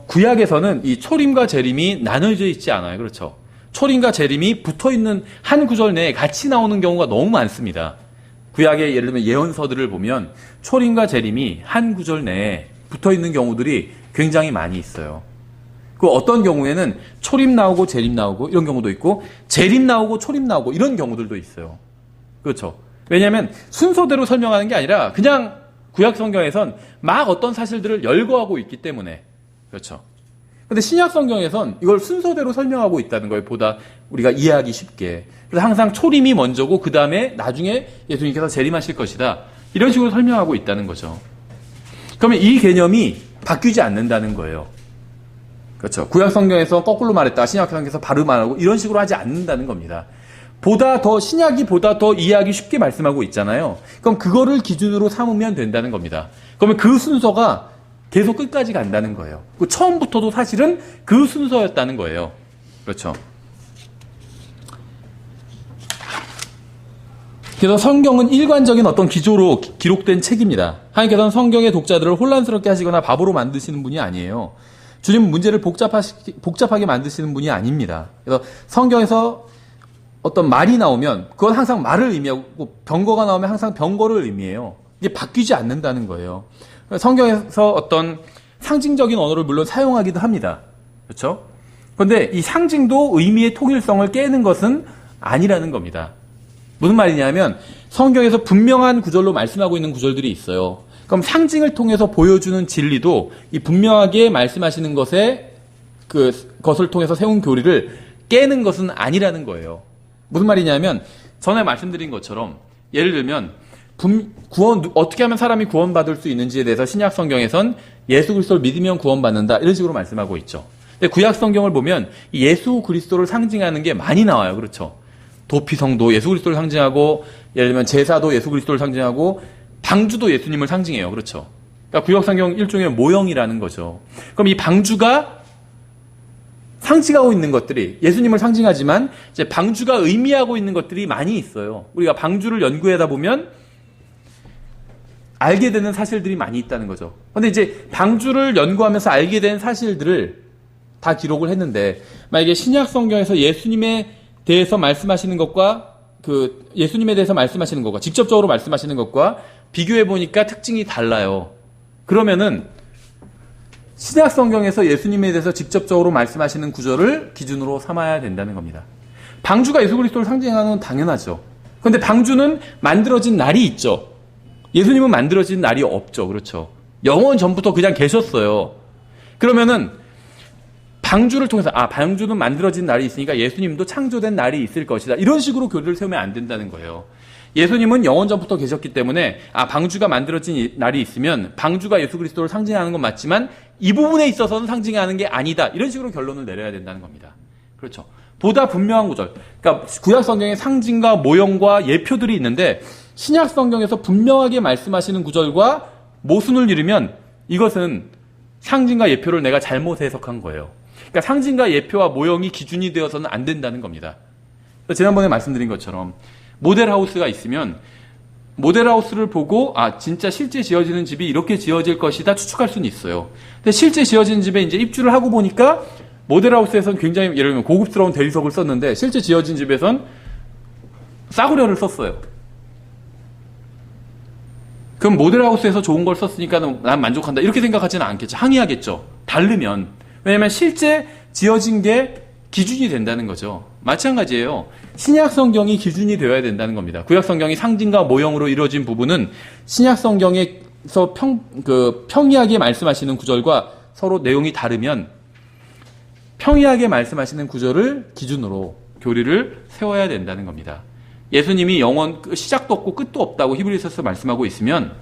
구약에서는 이 초림과 재림이 나눠져 있지 않아요. 그렇죠. 초림과 재림이 붙어있는 한 구절 내에 같이 나오는 경우가 너무 많습니다. 구약의 예를 들면 예언서들을 보면 초림과 재림이 한 구절 내에 붙어있는 경우들이 굉장히 많이 있어요. 그 어떤 경우에는 초림 나오고 재림 나오고 이런 경우도 있고 재림 나오고 초림 나오고 이런 경우들도 있어요. 그렇죠. 왜냐하면 순서대로 설명하는 게 아니라 그냥 구약 성경에선 막 어떤 사실들을 열거하고 있기 때문에. 그렇죠. 근데 신약 성경에선 이걸 순서대로 설명하고 있다는 거예요. 보다 우리가 이해하기 쉽게. 그래서 항상 초림이 먼저고 그 다음에 나중에 예수님께서 재림하실 것이다. 이런 식으로 설명하고 있다는 거죠. 그러면 이 개념이 바뀌지 않는다는 거예요. 그렇죠. 구약 성경에서 거꾸로 말했다, 신약 성경에서 바로 말하고 이런 식으로 하지 않는다는 겁니다. 신약이 보다 더 이해하기 쉽게 말씀하고 있잖아요. 그럼 그거를 기준으로 삼으면 된다는 겁니다. 그러면 그 순서가 계속 끝까지 간다는 거예요. 처음부터도 사실은 그 순서였다는 거예요. 그렇죠. 그래서 성경은 일관적인 어떤 기조로 기록된 책입니다. 하나님께서는 성경의 독자들을 혼란스럽게 하시거나 바보로 만드시는 분이 아니에요. 주님은 문제를 복잡하게 만드시는 분이 아닙니다. 그래서 성경에서 어떤 말이 나오면 그건 항상 말을 의미하고 병거가 나오면 항상 병거를 의미해요. 이게 바뀌지 않는다는 거예요. 성경에서 어떤 상징적인 언어를 물론 사용하기도 합니다. 그렇죠? 그런데 이 상징도 의미의 통일성을 깨는 것은 아니라는 겁니다. 무슨 말이냐면 성경에서 분명한 구절로 말씀하고 있는 구절들이 있어요. 그럼 상징을 통해서 보여주는 진리도 이 분명하게 말씀하시는 것을 통해서 세운 교리를 깨는 것은 아니라는 거예요. 무슨 말이냐면 전에 말씀드린 것처럼 예를 들면 어떻게 하면 사람이 구원받을 수 있는지에 대해서 신약 성경에선 예수 그리스도를 믿으면 구원받는다 이런 식으로 말씀하고 있죠. 근데 구약 성경을 보면 예수 그리스도를 상징하는 게 많이 나와요. 그렇죠? 도피성도 예수 그리스도를 상징하고 예를 들면 제사도 예수 그리스도를 상징하고 방주도 예수님을 상징해요. 그렇죠? 그러니까 구약 성경 일종의 모형이라는 거죠. 그럼 이 방주가 상징하고 있는 것들이 예수님을 상징하지만 이제 방주가 의미하고 있는 것들이 많이 있어요. 우리가 방주를 연구하다 보면 알게 되는 사실들이 많이 있다는 거죠. 그런데 이제 방주를 연구하면서 알게 된 사실들을 다 기록을 했는데 만약에 신약 성경에서 예수님에 대해서 말씀하시는 것과 예수님에 대해서 말씀하시는 것과 직접적으로 말씀하시는 것과 비교해 보니까 특징이 달라요. 그러면은 신약 성경에서 예수님에 대해서 직접적으로 말씀하시는 구절을 기준으로 삼아야 된다는 겁니다. 방주가 예수 그리스도를 상징하는 건 당연하죠. 그런데 방주는 만들어진 날이 있죠. 예수님은 만들어진 날이 없죠. 그렇죠. 영원 전부터 그냥 계셨어요. 그러면은 방주를 통해서 방주는 만들어진 날이 있으니까 예수님도 창조된 날이 있을 것이다. 이런 식으로 교리를 세우면 안 된다는 거예요. 예수님은 영원 전부터 계셨기 때문에 방주가 만들어진 날이 있으면 방주가 예수 그리스도를 상징하는 건 맞지만 이 부분에 있어서는 상징하는 게 아니다. 이런 식으로 결론을 내려야 된다는 겁니다. 그렇죠. 보다 분명한 구절. 그러니까 구약 성경에 상징과 모형과 예표들이 있는데 신약 성경에서 분명하게 말씀하시는 구절과 모순을 이루면 이것은 상징과 예표를 내가 잘못 해석한 거예요. 그러니까 상징과 예표와 모형이 기준이 되어서는 안 된다는 겁니다. 지난번에 말씀드린 것처럼 모델하우스가 있으면 모델하우스를 보고 진짜 실제 지어지는 집이 이렇게 지어질 것이다 추측할 수는 있어요. 근데 실제 지어진 집에 이제 입주를 하고 보니까 모델하우스에서는 굉장히 예를 들면 고급스러운 대리석을 썼는데 실제 지어진 집에선 싸구려를 썼어요. 그럼 모델하우스에서 좋은 걸 썼으니까 난 만족한다 이렇게 생각하지는 않겠죠. 항의하겠죠. 다르면. 왜냐하면 실제 지어진 게 기준이 된다는 거죠. 마찬가지예요. 신약 성경이 기준이 되어야 된다는 겁니다. 구약 성경이 상징과 모형으로 이루어진 부분은 신약 성경에서 평이하게 말씀하시는 구절과 서로 내용이 다르면 평이하게 말씀하시는 구절을 기준으로 교리를 세워야 된다는 겁니다. 예수님이 시작도 없고 끝도 없다고 히브리서에서 말씀하고 있으면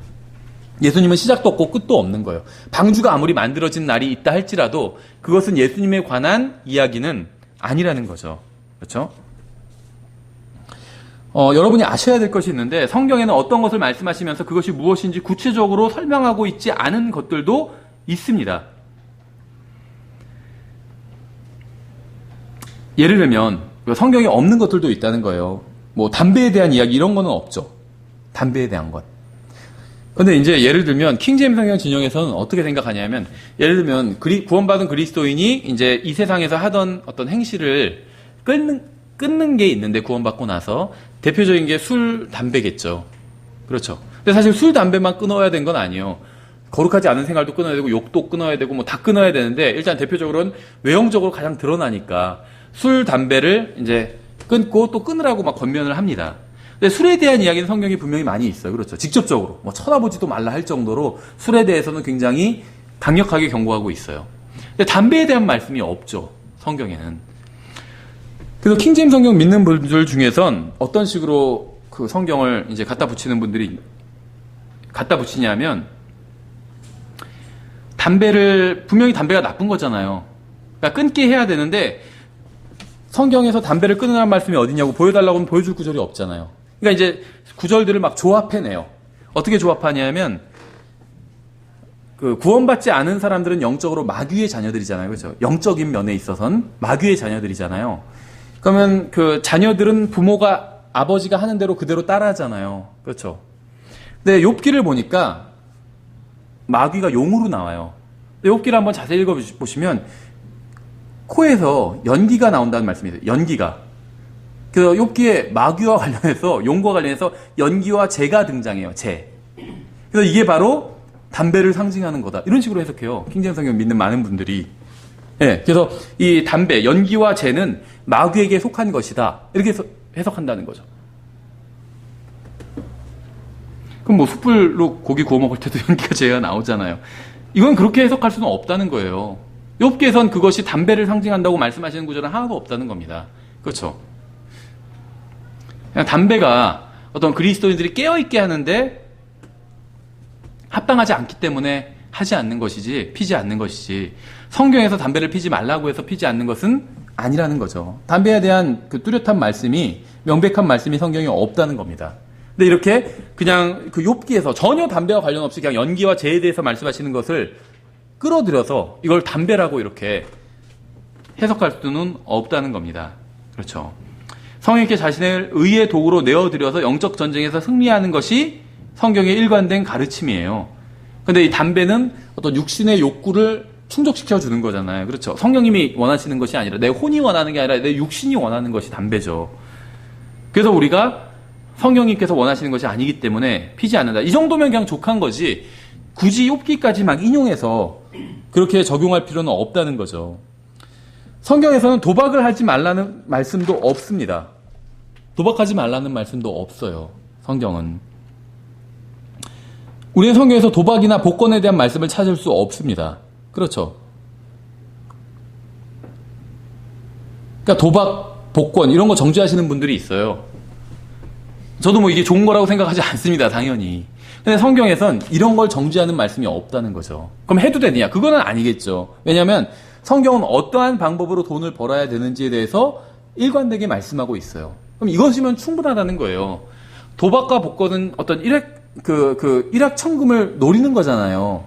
예수님은 시작도 없고 끝도 없는 거예요. 방주가 아무리 만들어진 날이 있다 할지라도 그것은 예수님에 관한 이야기는 아니라는 거죠. 그렇죠? 여러분이 아셔야 될 것이 있는데 성경에는 어떤 것을 말씀하시면서 그것이 무엇인지 구체적으로 설명하고 있지 않은 것들도 있습니다. 예를 들면 성경에 없는 것들도 있다는 거예요. 담배에 대한 이야기 이런 거는 없죠. 담배에 대한 것. 근데 이제 예를 들면 킹제임스 성경 진영에서는 어떻게 생각하냐면 예를 들면 구원받은 그리스도인이 이제 이 세상에서 하던 어떤 행실을 끊는 게 있는데 구원받고 나서 대표적인 게 술, 담배겠죠. 그렇죠. 근데 사실 술, 담배만 끊어야 된 건 아니에요. 거룩하지 않은 생활도 끊어야 되고 욕도 끊어야 되고 다 끊어야 되는데 일단 대표적으로는 외형적으로 가장 드러나니까 술, 담배를 이제 끊고 또 끊으라고 막 권면을 합니다. 근데 술에 대한 이야기는 성경이 분명히 많이 있어요. 그렇죠. 직접적으로 쳐다보지도 말라 할 정도로 술에 대해서는 굉장히 강력하게 경고하고 있어요. 근데 담배에 대한 말씀이 없죠. 성경에는. 그래서 킹제임스 성경 믿는 분들 중에선 어떤 식으로 그 성경을 이제 갖다 붙이는 분들이 갖다 붙이냐면, 분명히 담배가 나쁜 거잖아요. 그러니까 끊게 해야 되는데, 성경에서 담배를 끊으라는 말씀이 어디냐고 보여달라고 하면 보여줄 구절이 없잖아요. 그러니까 이제 구절들을 막 조합해내요. 어떻게 조합하냐면, 구원받지 않은 사람들은 영적으로 마귀의 자녀들이잖아요. 그렇죠? 영적인 면에 있어서는 마귀의 자녀들이잖아요. 그러면 그 자녀들은 부모가, 아버지가 하는 대로 그대로 따라하잖아요. 그렇죠? 근데 욥기를 보니까 마귀가 용으로 나와요. 욥기를 한번 자세히 읽어보시면 코에서 연기가 나온다는 말씀이 있어요. 연기가. 그 욥기에 마귀와 관련해서, 용과 관련해서 연기와 재가 등장해요. 재. 그래서 이게 바로 담배를 상징하는 거다. 이런 식으로 해석해요. 킹제임스 성경 믿는 많은 분들이. 예. 그래서 이 담배, 연기와 재는 마귀에게 속한 것이다. 이렇게 해석한다는 거죠. 그럼 뭐 숯불로 고기 구워 먹을 때도 연기가 재가 나오잖아요. 이건 그렇게 해석할 수는 없다는 거예요. 욥기에선 그것이 담배를 상징한다고 말씀하시는 구절은 하나도 없다는 겁니다. 그렇죠? 그냥 담배가 어떤 그리스도인들이 깨어있게 하는데 합당하지 않기 때문에 하지 않는 것이지, 피지 않는 것이지, 성경에서 담배를 피지 말라고 해서 피지 않는 것은 아니라는 거죠. 담배에 대한 그 뚜렷한 말씀이, 명백한 말씀이 성경에 없다는 겁니다. 근데 이렇게 그냥 그 욥기에서 전혀 담배와 관련 없이 그냥 연기와 재에 대해서 말씀하시는 것을 끌어들여서 이걸 담배라고 이렇게 해석할 수는 없다는 겁니다. 그렇죠. 성령께 자신을 의의 도구로 내어드려서 영적 전쟁에서 승리하는 것이 성경의 일관된 가르침이에요. 근데 이 담배는 어떤 육신의 욕구를 충족시켜 주는 거잖아요. 그렇죠. 성령님이 원하시는 것이 아니라 내 혼이 원하는 게 아니라 내 육신이 원하는 것이 담배죠. 그래서 우리가 성령님께서 원하시는 것이 아니기 때문에 피지 않는다. 이 정도면 그냥 족한 거지 굳이 욥기까지 막 인용해서 그렇게 적용할 필요는 없다는 거죠. 성경에서는 도박을 하지 말라는 말씀도 없습니다. 도박하지 말라는 말씀도 없어요. 성경은. 우리는 성경에서 도박이나 복권에 대한 말씀을 찾을 수 없습니다. 그렇죠. 그러니까 도박, 복권 이런 거 정죄하시는 분들이 있어요. 저도 뭐 이게 좋은 거라고 생각하지 않습니다. 당연히. 근데 성경에선 이런 걸 정죄하는 말씀이 없다는 거죠. 그럼 해도 되느냐? 그거는 아니겠죠. 왜냐하면 성경은 어떠한 방법으로 돈을 벌어야 되는지에 대해서 일관되게 말씀하고 있어요. 그럼 이것이면 충분하다는 거예요. 도박과 복권은 어떤 일확천금을 노리는 거잖아요.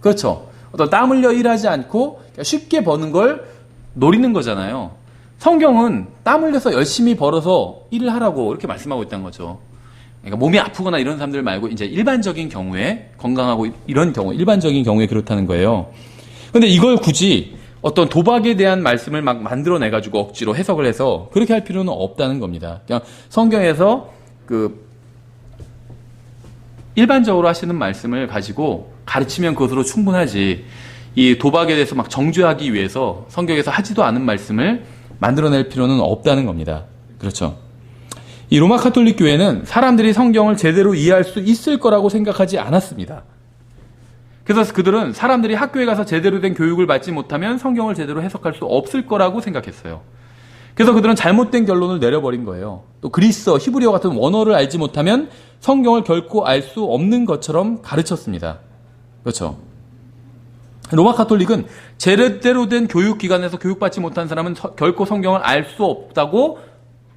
그렇죠. 어떤 땀 흘려 일하지 않고 쉽게 버는 걸 노리는 거잖아요. 성경은 땀 흘려서 열심히 벌어서 일을 하라고 이렇게 말씀하고 있다는 거죠. 그러니까 몸이 아프거나 이런 사람들 말고 이제 일반적인 경우에 건강하고 이런 경우 일반적인 경우에 그렇다는 거예요. 근데 이걸 굳이 어떤 도박에 대한 말씀을 막 만들어내 가지고 억지로 해석을 해서 그렇게 할 필요는 없다는 겁니다. 그냥 성경에서 일반적으로 하시는 말씀을 가지고 가르치면 그것으로 충분하지, 이 도박에 대해서 막 정죄하기 위해서 성경에서 하지도 않은 말씀을 만들어낼 필요는 없다는 겁니다. 그렇죠. 이 로마 카톨릭 교회는 사람들이 성경을 제대로 이해할 수 있을 거라고 생각하지 않았습니다. 그래서 그들은 사람들이 학교에 가서 제대로 된 교육을 받지 못하면 성경을 제대로 해석할 수 없을 거라고 생각했어요. 그래서 그들은 잘못된 결론을 내려버린 거예요. 또 그리스어, 히브리어 같은 원어를 알지 못하면 성경을 결코 알 수 없는 것처럼 가르쳤습니다. 그렇죠. 로마 카톨릭은 제대로 된 교육기관에서 교육받지 못한 사람은 결코 성경을 알 수 없다고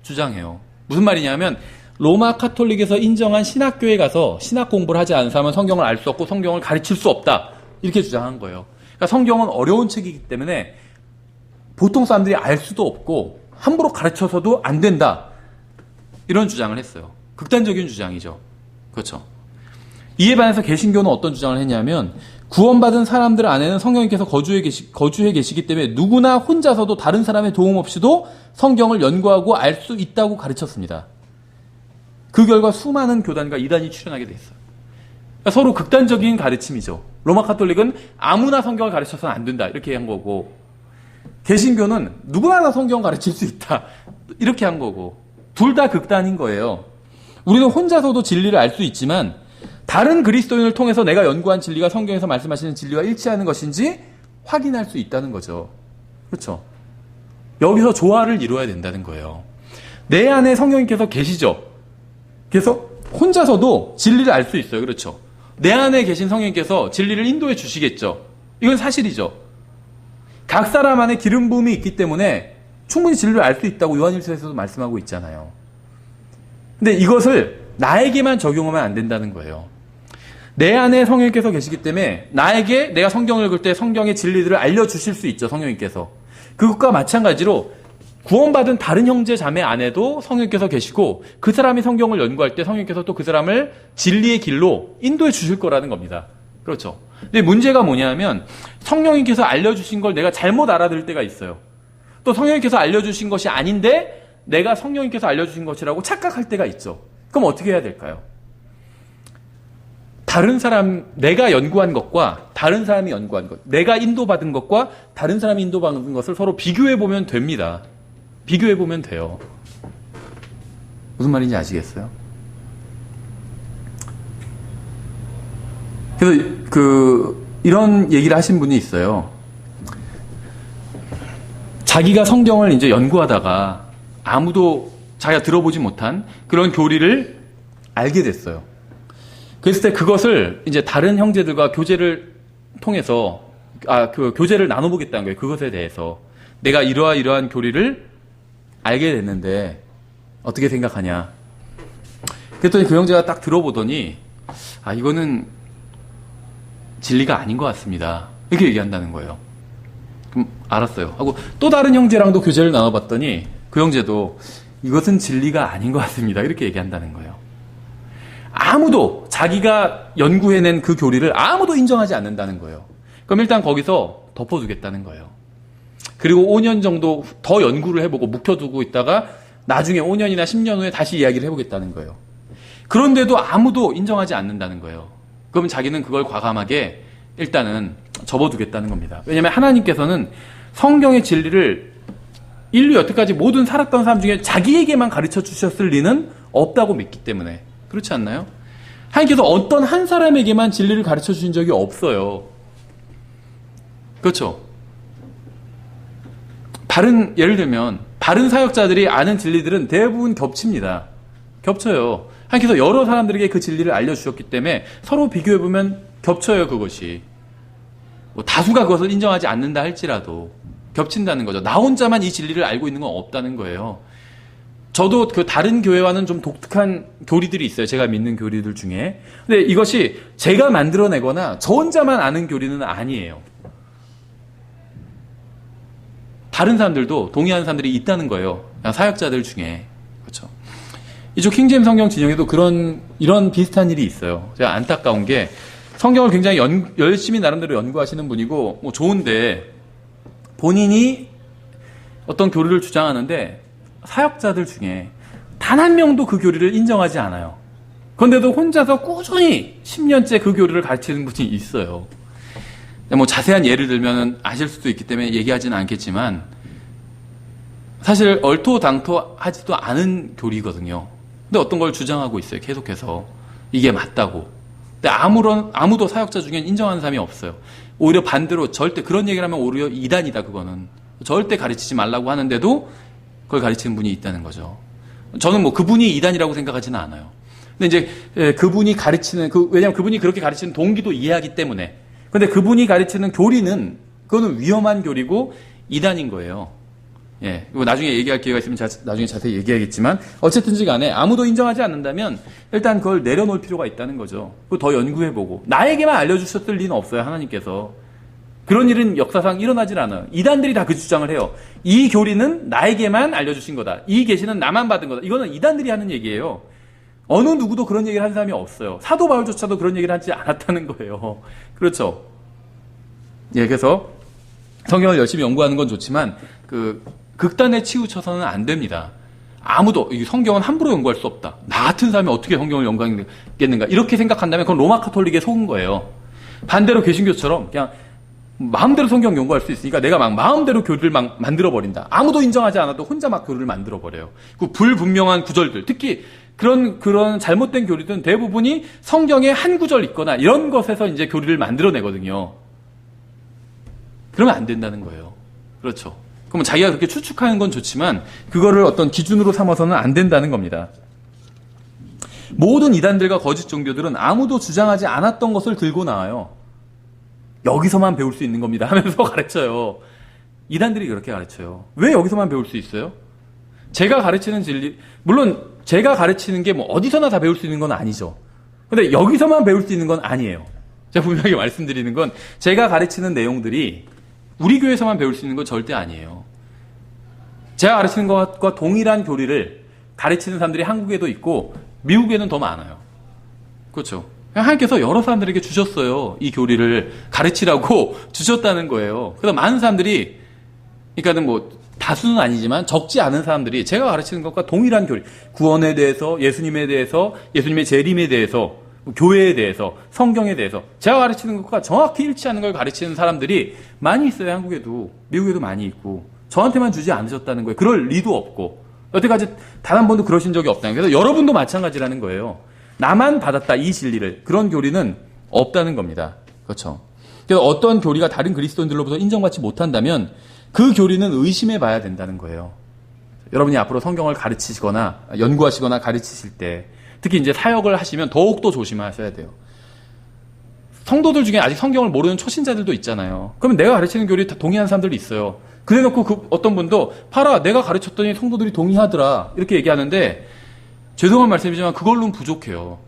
주장해요. 무슨 말이냐면 로마 카톨릭에서 인정한 신학교에 가서 신학 공부를 하지 않은 사람은 성경을 알 수 없고 성경을 가르칠 수 없다. 이렇게 주장한 거예요. 그러니까 성경은 어려운 책이기 때문에 보통 사람들이 알 수도 없고 함부로 가르쳐서도 안 된다. 이런 주장을 했어요. 극단적인 주장이죠. 그렇죠. 이에 반해서 개신교는 어떤 주장을 했냐면 구원받은 사람들 안에는 성령님께서 거주해 계시기 때문에 누구나 혼자서도 다른 사람의 도움 없이도 성경을 연구하고 알 수 있다고 가르쳤습니다. 그 결과 수많은 교단과 이단이 출현하게 됐어요. 그러니까 서로 극단적인 가르침이죠. 로마 카톨릭은 아무나 성경을 가르쳐서는 안 된다. 이렇게 한 거고, 개신교는 누구나 다 성경 가르칠 수 있다. 이렇게 한 거고, 둘 다 극단인 거예요. 우리는 혼자서도 진리를 알 수 있지만 다른 그리스도인을 통해서 내가 연구한 진리가 성경에서 말씀하시는 진리와 일치하는 것인지 확인할 수 있다는 거죠. 그렇죠? 여기서 조화를 이루어야 된다는 거예요. 내 안에 성령님께서 계시죠. 그래서 혼자서도 진리를 알 수 있어요. 그렇죠? 내 안에 계신 성령님께서 진리를 인도해 주시겠죠. 이건 사실이죠. 각 사람 안에 기름 부음이 있기 때문에 충분히 진리를 알 수 있다고 요한일서에서도 말씀하고 있잖아요. 근데 이것을 나에게만 적용하면 안 된다는 거예요. 내 안에 성령님께서 계시기 때문에 나에게 내가 성경을 읽을 때 성경의 진리들을 알려주실 수 있죠. 성령님께서. 그것과 마찬가지로 구원받은 다른 형제 자매 안에도 성령님께서 계시고 그 사람이 성경을 연구할 때 성령님께서 또 그 사람을 진리의 길로 인도해 주실 거라는 겁니다. 그렇죠. 근데 문제가 뭐냐면 성령님께서 알려주신 걸 내가 잘못 알아들을 때가 있어요. 또 성령님께서 알려주신 것이 아닌데 내가 성령님께서 알려주신 것이라고 착각할 때가 있죠. 그럼 어떻게 해야 될까요? 다른 사람, 내가 연구한 것과 다른 사람이 연구한 것, 내가 인도받은 것과 다른 사람이 인도받은 것을 서로 비교해보면 됩니다. 비교해보면 돼요. 무슨 말인지 아시겠어요? 그래서 이런 얘기를 하신 분이 있어요. 자기가 성경을 이제 연구하다가 아무도 자기가 들어보지 못한 그런 교리를 알게 됐어요. 그랬을 때 그것을 이제 다른 형제들과 교제를 통해서 그 교제를 나눠보겠다는 거예요. 그것에 대해서 내가 이러한 교리를 알게 됐는데 어떻게 생각하냐? 그랬더니 그 형제가 딱 들어보더니 이거는 진리가 아닌 것 같습니다. 이렇게 얘기한다는 거예요. 그럼 알았어요 하고 또 다른 형제랑도 교제를 나눠봤더니 그 형제도 이것은 진리가 아닌 것 같습니다. 이렇게 얘기한다는 거예요. 아무도 자기가 연구해낸 그 교리를 아무도 인정하지 않는다는 거예요. 그럼 일단 거기서 덮어두겠다는 거예요. 그리고 5년 정도 더 연구를 해보고 묵혀두고 있다가 나중에 5년이나 10년 후에 다시 이야기를 해보겠다는 거예요. 그런데도 아무도 인정하지 않는다는 거예요. 그러면 자기는 그걸 과감하게 일단은 접어두겠다는 겁니다. 왜냐하면 하나님께서는 성경의 진리를 인류 여태까지 모든 살았던 사람 중에 자기에게만 가르쳐 주셨을 리는 없다고 믿기 때문에. 그렇지 않나요? 하나님께서 어떤 한 사람에게만 진리를 가르쳐 주신 적이 없어요. 그렇죠? 예를 들면 바른 사역자들이 아는 진리들은 대부분 겹칩니다. 겹쳐요. 하나님께서 여러 사람들에게 그 진리를 알려주셨기 때문에 서로 비교해보면 겹쳐요. 그것이. 다수가 그것을 인정하지 않는다 할지라도 겹친다는 거죠. 나 혼자만 이 진리를 알고 있는 건 없다는 거예요. 저도 그 다른 교회와는 좀 독특한 교리들이 있어요. 제가 믿는 교리들 중에. 근데 이것이 제가 만들어내거나 저 혼자만 아는 교리는 아니에요. 다른 사람들도 동의하는 사람들이 있다는 거예요. 사역자들 중에. 그렇죠. 이쪽 킹제임스 성경 진영에도 이런 비슷한 일이 있어요. 제가 안타까운 게 성경을 굉장히 열심히 나름대로 연구하시는 분이고 뭐 좋은데 본인이 어떤 교리를 주장하는데 사역자들 중에 단 한 명도 그 교리를 인정하지 않아요. 그런데도 혼자서 꾸준히 10년째 그 교리를 가르치는 분이 있어요. 뭐 자세한 예를 들면 아실 수도 있기 때문에 얘기하지는 않겠지만 사실 얼토당토하지도 않은 교리거든요. 근데 어떤 걸 주장하고 있어요. 계속해서 이게 맞다고. 근데 아무도 사역자 중엔 인정하는 사람이 없어요. 오히려 반대로 절대 그런 얘기를 하면 오히려 이단이다. 그거는 절대 가르치지 말라고 하는데도 그걸 가르치는 분이 있다는 거죠. 저는 뭐 그분이 이단이라고 생각하지는 않아요. 근데 이제 그분이 가르치는 왜냐하면 그분이 그렇게 가르치는 동기도 이해하기 때문에. 근데 그분이 가르치는 교리는 그거는 위험한 교리고 이단인 거예요. 예. 이거 나중에 얘기할 기회가 있으면 나중에 자세히 얘기하겠지만 어쨌든지 간에 아무도 인정하지 않는다면 일단 그걸 내려놓을 필요가 있다는 거죠. 그거 더 연구해보고 나에게만 알려주셨을 리는 없어요. 하나님께서. 그런 일은 역사상 일어나질 않아요. 이단들이 다 그 주장을 해요. 이 교리는 나에게만 알려주신 거다. 이 계시는 나만 받은 거다. 이거는 이단들이 하는 얘기예요. 어느 누구도 그런 얘기를 한 사람이 없어요. 사도 바울조차도 그런 얘기를 하지 않았다는 거예요. 그렇죠. 예, 그래서 성경을 열심히 연구하는 건 좋지만 극단에 치우쳐서는 안 됩니다. 아무도 이 성경은 함부로 연구할 수 없다. 나 같은 사람이 어떻게 성경을 연구하겠는가 이렇게 생각한다면 그건 로마 카톨릭에 속은 거예요. 반대로 개신교처럼 그냥 마음대로 성경 연구할 수 있으니까 내가 막 마음대로 교리를 막 만들어버린다. 아무도 인정하지 않아도 혼자 막 교리를 만들어버려요. 그 불분명한 구절들, 특히 그런 잘못된 교리들은 대부분이 성경의 한 구절 있거나 이런 것에서 이제 교리를 만들어내거든요. 그러면 안 된다는 거예요. 그렇죠. 그럼 자기가 그렇게 추측하는 건 좋지만 그거를 어떤 기준으로 삼아서는 안 된다는 겁니다. 모든 이단들과 거짓 종교들은 아무도 주장하지 않았던 것을 들고 나와요. 여기서만 배울 수 있는 겁니다 하면서 가르쳐요. 이단들이 그렇게 가르쳐요. 왜 여기서만 배울 수 있어요? 제가 가르치는 진리, 물론 제가 가르치는 게 뭐 어디서나 다 배울 수 있는 건 아니죠. 근데 여기서만 배울 수 있는 건 아니에요. 제가 분명히 말씀드리는 건 제가 가르치는 내용들이 우리 교회에서만 배울 수 있는 건 절대 아니에요. 제가 가르치는 것과 동일한 교리를 가르치는 사람들이 한국에도 있고 미국에는 더 많아요. 그렇죠. 하나님께서 여러 사람들에게 주셨어요. 이 교리를 가르치라고 주셨다는 거예요. 그래서 많은 사람들이, 그러니까는 뭐 다수는 아니지만 적지 않은 사람들이 제가 가르치는 것과 동일한 교리, 구원에 대해서, 예수님에 대해서, 예수님의 재림에 대해서, 교회에 대해서, 성경에 대해서 제가 가르치는 것과 정확히 일치하는 걸 가르치는 사람들이 많이 있어요. 한국에도, 미국에도 많이 있고. 저한테만 주지 않으셨다는 거예요. 그럴 리도 없고 여태까지 단 한 번도 그러신 적이 없다는 거예요. 그래서 여러분도 마찬가지라는 거예요. 나만 받았다, 이 진리를. 그런 교리는 없다는 겁니다. 그렇죠. 그래서 어떤 교리가 다른 그리스도인들로부터 인정받지 못한다면 그 교리는 의심해 봐야 된다는 거예요. 여러분이 앞으로 성경을 가르치시거나 연구하시거나 가르치실 때, 특히 이제 사역을 하시면 더욱더 조심하셔야 돼요. 성도들 중에 아직 성경을 모르는 초신자들도 있잖아요. 그러면 내가 가르치는 교리 다 동의하는 사람들도 있어요. 그래 놓고 그 어떤 분도 봐라, 내가 가르쳤더니 성도들이 동의하더라, 이렇게 얘기하는데, 죄송한 말씀이지만 그걸로는 부족해요.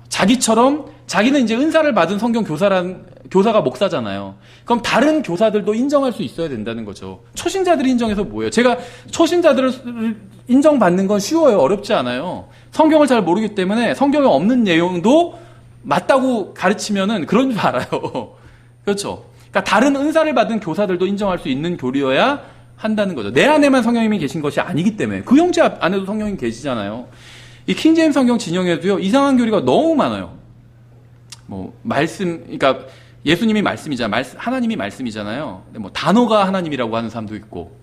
자기는 이제 은사를 받은 성경 교사가 목사잖아요. 그럼 다른 교사들도 인정할 수 있어야 된다는 거죠. 초신자들이 인정해서 뭐예요? 제가 초신자들을 인정받는 건 쉬워요. 어렵지 않아요. 성경을 잘 모르기 때문에 성경에 없는 내용도 맞다고 가르치면은 그런 줄 알아요. 그렇죠. 그러니까 다른 은사를 받은 교사들도 인정할 수 있는 교리여야 한다는 거죠. 내 안에만 성령님이 계신 것이 아니기 때문에. 그 형제 안에도 성령님 계시잖아요. 이 킹제임스 성경 진영에도요, 이상한 교리가 너무 많아요. 그러니까 예수님이 말씀이잖아요. 하나님이 말씀이잖아요. 근데 뭐 단어가 하나님이라고 하는 사람도 있고,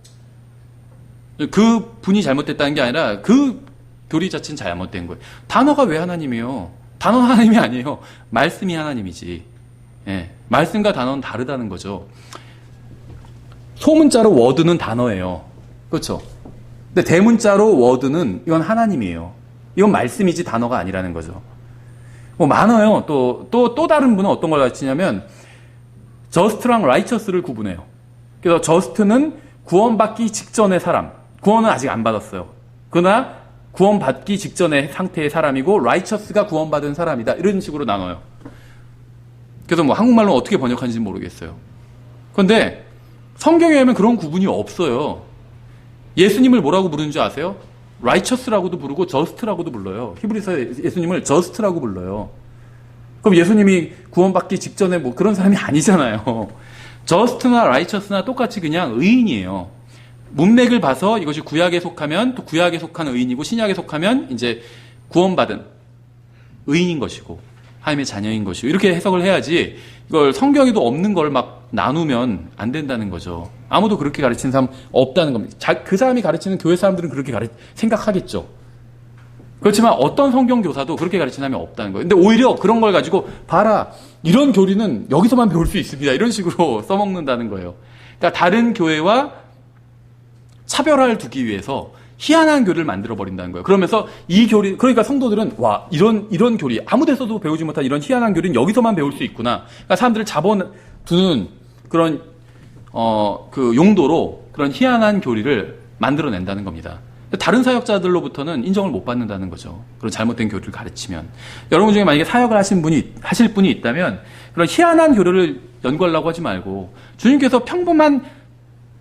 그 분이 잘못됐다는 게 아니라 그 교리 자체는 잘못된 거예요. 단어가 왜 하나님이에요? 단어는 하나님이 아니에요. 말씀이 하나님이지. 예, 말씀과 단어는 다르다는 거죠. 소문자로 워드는 단어예요. 그렇죠? 근데 대문자로 워드는 이건 하나님이에요. 이건 말씀이지 단어가 아니라는 거죠. 많아요. 또 다른 분은 어떤 걸 가르치냐면 저스트랑 라이처스를 구분해요. 그래서 저스트는 구원받기 직전의 사람, 구원은 아직 안 받았어요. 그러나 구원받기 직전의 상태의 사람이고, 라이처스가 구원받은 사람이다, 이런 식으로 나눠요. 그래서 한국말로 어떻게 번역하는지 모르겠어요. 그런데 성경에 보면 그런 구분이 없어요. 예수님을 뭐라고 부르는 줄 아세요? righteous라고도 부르고 just라고도 불러요. 히브리서에 예수님을 just라고 불러요. 그럼 예수님이 구원받기 직전에 그런 사람이 아니잖아요. just나 righteous나 똑같이 그냥 의인이에요. 문맥을 봐서 이것이 구약에 속하면 또 구약에 속한 의인이고, 신약에 속하면 이제 구원받은 의인인 것이고 하나님의 자녀인 것이고, 이렇게 해석을 해야지 이걸 성경에도 없는 걸 막 나누면 안 된다는 거죠. 아무도 그렇게 가르치는 사람 없다는 겁니다. 그 사람이 가르치는 교회 사람들은 그렇게 생각하겠죠. 그렇지만 어떤 성경 교사도 그렇게 가르치는 사람이 없다는 거예요. 근데 오히려 그런 걸 가지고 봐라, 이런 교리는 여기서만 배울 수 있습니다, 이런 식으로 써먹는다는 거예요. 그러니까 다른 교회와 차별화를 두기 위해서 희한한 교리를 만들어 버린다는 거예요. 그러면서 이 교리, 그러니까 성도들은 와, 이런 교리, 아무 데서도 배우지 못한 이런 희한한 교리는 여기서만 배울 수 있구나. 그러니까 사람들을 잡아두는 그런 그 용도로 그런 희한한 교리를 만들어낸다는 겁니다. 다른 사역자들로부터는 인정을 못 받는다는 거죠. 그런 잘못된 교리를 가르치면. 여러분 중에 만약에 사역을 하실 분이 있다면 그런 희한한 교리를 연구하려고 하지 말고, 주님께서 평범한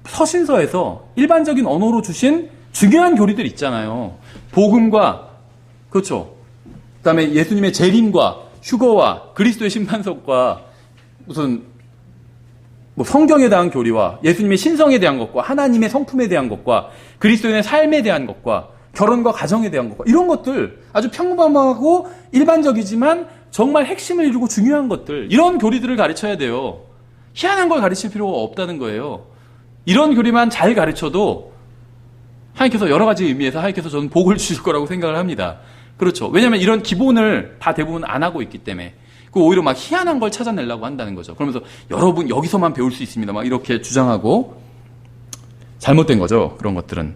서신서에서 일반적인 언어로 주신 중요한 교리들 있잖아요. 복음과, 그렇죠, 그다음에 예수님의 재림과 휴거와 그리스도의 심판석과 무슨 성경에 대한 교리와 예수님의 신성에 대한 것과 하나님의 성품에 대한 것과 그리스도인의 삶에 대한 것과 결혼과 가정에 대한 것과, 이런 것들, 아주 평범하고 일반적이지만 정말 핵심을 이루고 중요한 것들, 이런 교리들을 가르쳐야 돼요. 희한한 걸 가르칠 필요가 없다는 거예요. 이런 교리만 잘 가르쳐도 하나님께서 여러 가지 의미에서 하나님께서 저는 복을 주실 거라고 생각을 합니다. 그렇죠. 왜냐하면 이런 기본을 다 대부분 안 하고 있기 때문에. 오히려 막 희한한 걸 찾아내려고 한다는 거죠. 그러면서 여러분 여기서만 배울 수 있습니다, 막 이렇게 주장하고, 잘못된 거죠, 그런 것들은.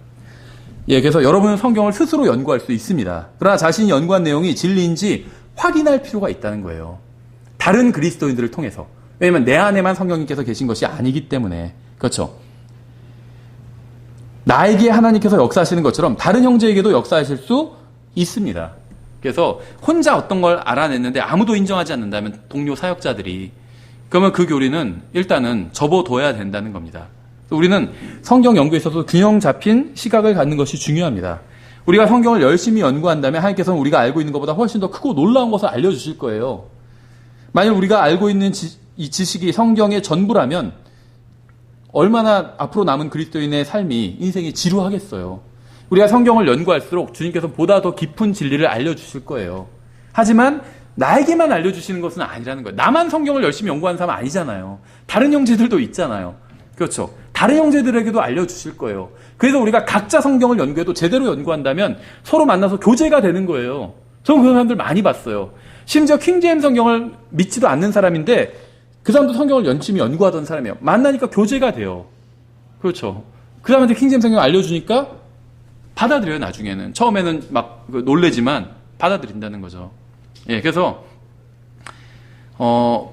예, 그래서 여러분은 성경을 스스로 연구할 수 있습니다. 그러나 자신이 연구한 내용이 진리인지 확인할 필요가 있다는 거예요. 다른 그리스도인들을 통해서. 왜냐면 내 안에만 성령님께서 계신 것이 아니기 때문에. 그렇죠. 나에게 하나님께서 역사하시는 것처럼 다른 형제에게도 역사하실 수 있습니다. 그래서 혼자 어떤 걸 알아냈는데 아무도 인정하지 않는다면 동료 사역자들이, 그러면 그 교리는 일단은 접어둬야 된다는 겁니다. 우리는 성경 연구에 있어서 균형 잡힌 시각을 갖는 것이 중요합니다. 우리가 성경을 열심히 연구한다면 하나님께서는 우리가 알고 있는 것보다 훨씬 더 크고 놀라운 것을 알려주실 거예요. 만약 우리가 알고 있는 이 지식이 성경의 전부라면 얼마나 앞으로 남은 그리스도인의 삶이, 인생이 지루하겠어요. 우리가 성경을 연구할수록 주님께서 보다 더 깊은 진리를 알려주실 거예요. 하지만 나에게만 알려주시는 것은 아니라는 거예요. 나만 성경을 열심히 연구하는 사람 아니잖아요. 다른 형제들도 있잖아요. 그렇죠. 다른 형제들에게도 알려주실 거예요. 그래서 우리가 각자 성경을 연구해도 제대로 연구한다면 서로 만나서 교제가 되는 거예요. 저는 그런 사람들 많이 봤어요. 심지어 킹제임 성경을 믿지도 않는 사람인데 그 사람도 성경을 열심히 연구하던 사람이에요. 만나니까 교제가 돼요. 그렇죠. 그 사람한테 킹제임 성경을 알려주니까 받아들여요, 나중에는. 처음에는 막 놀래지만 받아들인다는 거죠. 예, 그래서,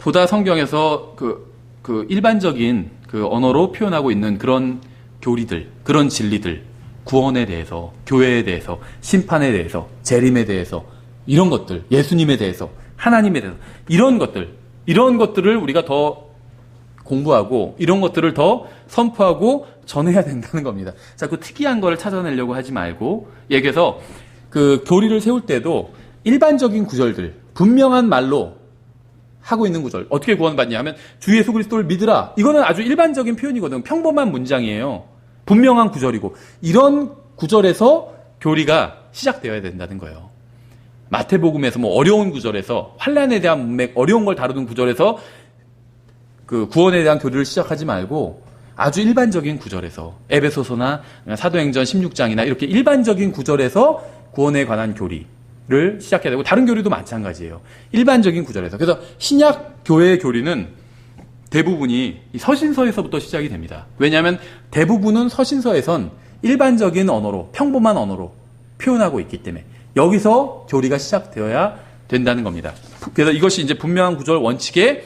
보다 성경에서 그 일반적인 그 언어로 표현하고 있는 그런 교리들, 그런 진리들, 구원에 대해서, 교회에 대해서, 심판에 대해서, 재림에 대해서, 이런 것들, 예수님에 대해서, 하나님에 대해서, 이런 것들을 우리가 더 공부하고, 이런 것들을 더 선포하고 전해야 된다는 겁니다. 자꾸 특이한 거를 찾아내려고 하지 말고, 얘기해서 그 교리를 세울 때도 일반적인 구절들, 분명한 말로 하고 있는 구절, 어떻게 구원받냐 하면 주 예수 그리스도를 믿으라. 이거는 아주 일반적인 표현이거든요. 평범한 문장이에요. 분명한 구절이고, 이런 구절에서 교리가 시작되어야 된다는 거예요. 마태복음에서 뭐 어려운 구절에서, 환난에 대한 문맥, 어려운 걸 다루는 구절에서 그 구원에 대한 교리를 시작하지 말고 아주 일반적인 구절에서, 에베소서나 사도행전 16장이나 이렇게 일반적인 구절에서 구원에 관한 교리를 시작해야 되고, 다른 교리도 마찬가지예요. 일반적인 구절에서. 그래서 신약 교회의 교리는 대부분이 이 서신서에서부터 시작이 됩니다. 왜냐하면 대부분은 서신서에선 일반적인 언어로, 평범한 언어로 표현하고 있기 때문에 여기서 교리가 시작되어야 된다는 겁니다. 그래서 이것이 이제 분명한 구절 원칙의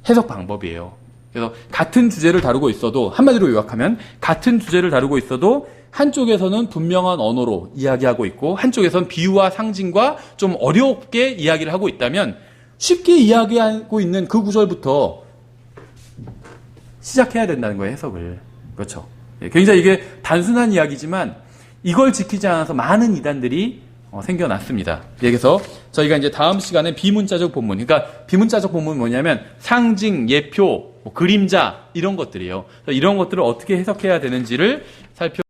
해석 방법이에요. 그래서 같은 주제를 다루고 있어도, 한마디로 요약하면 같은 주제를 다루고 있어도 한쪽에서는 분명한 언어로 이야기하고 있고 한쪽에서는 비유와 상징과 좀 어렵게 이야기를 하고 있다면 쉽게 이야기하고 있는 그 구절부터 시작해야 된다는 거예요, 해석을. 그렇죠. 굉장히 이게 단순한 이야기지만 이걸 지키지 않아서 많은 이단들이 생겨났습니다. 그래서 저희가 이제 다음 시간에 비문자적 본문, 그러니까 비문자적 본문은 뭐냐면 상징, 예표, 그림자 이런 것들이에요. 이런 것들을 어떻게 해석해야 되는지를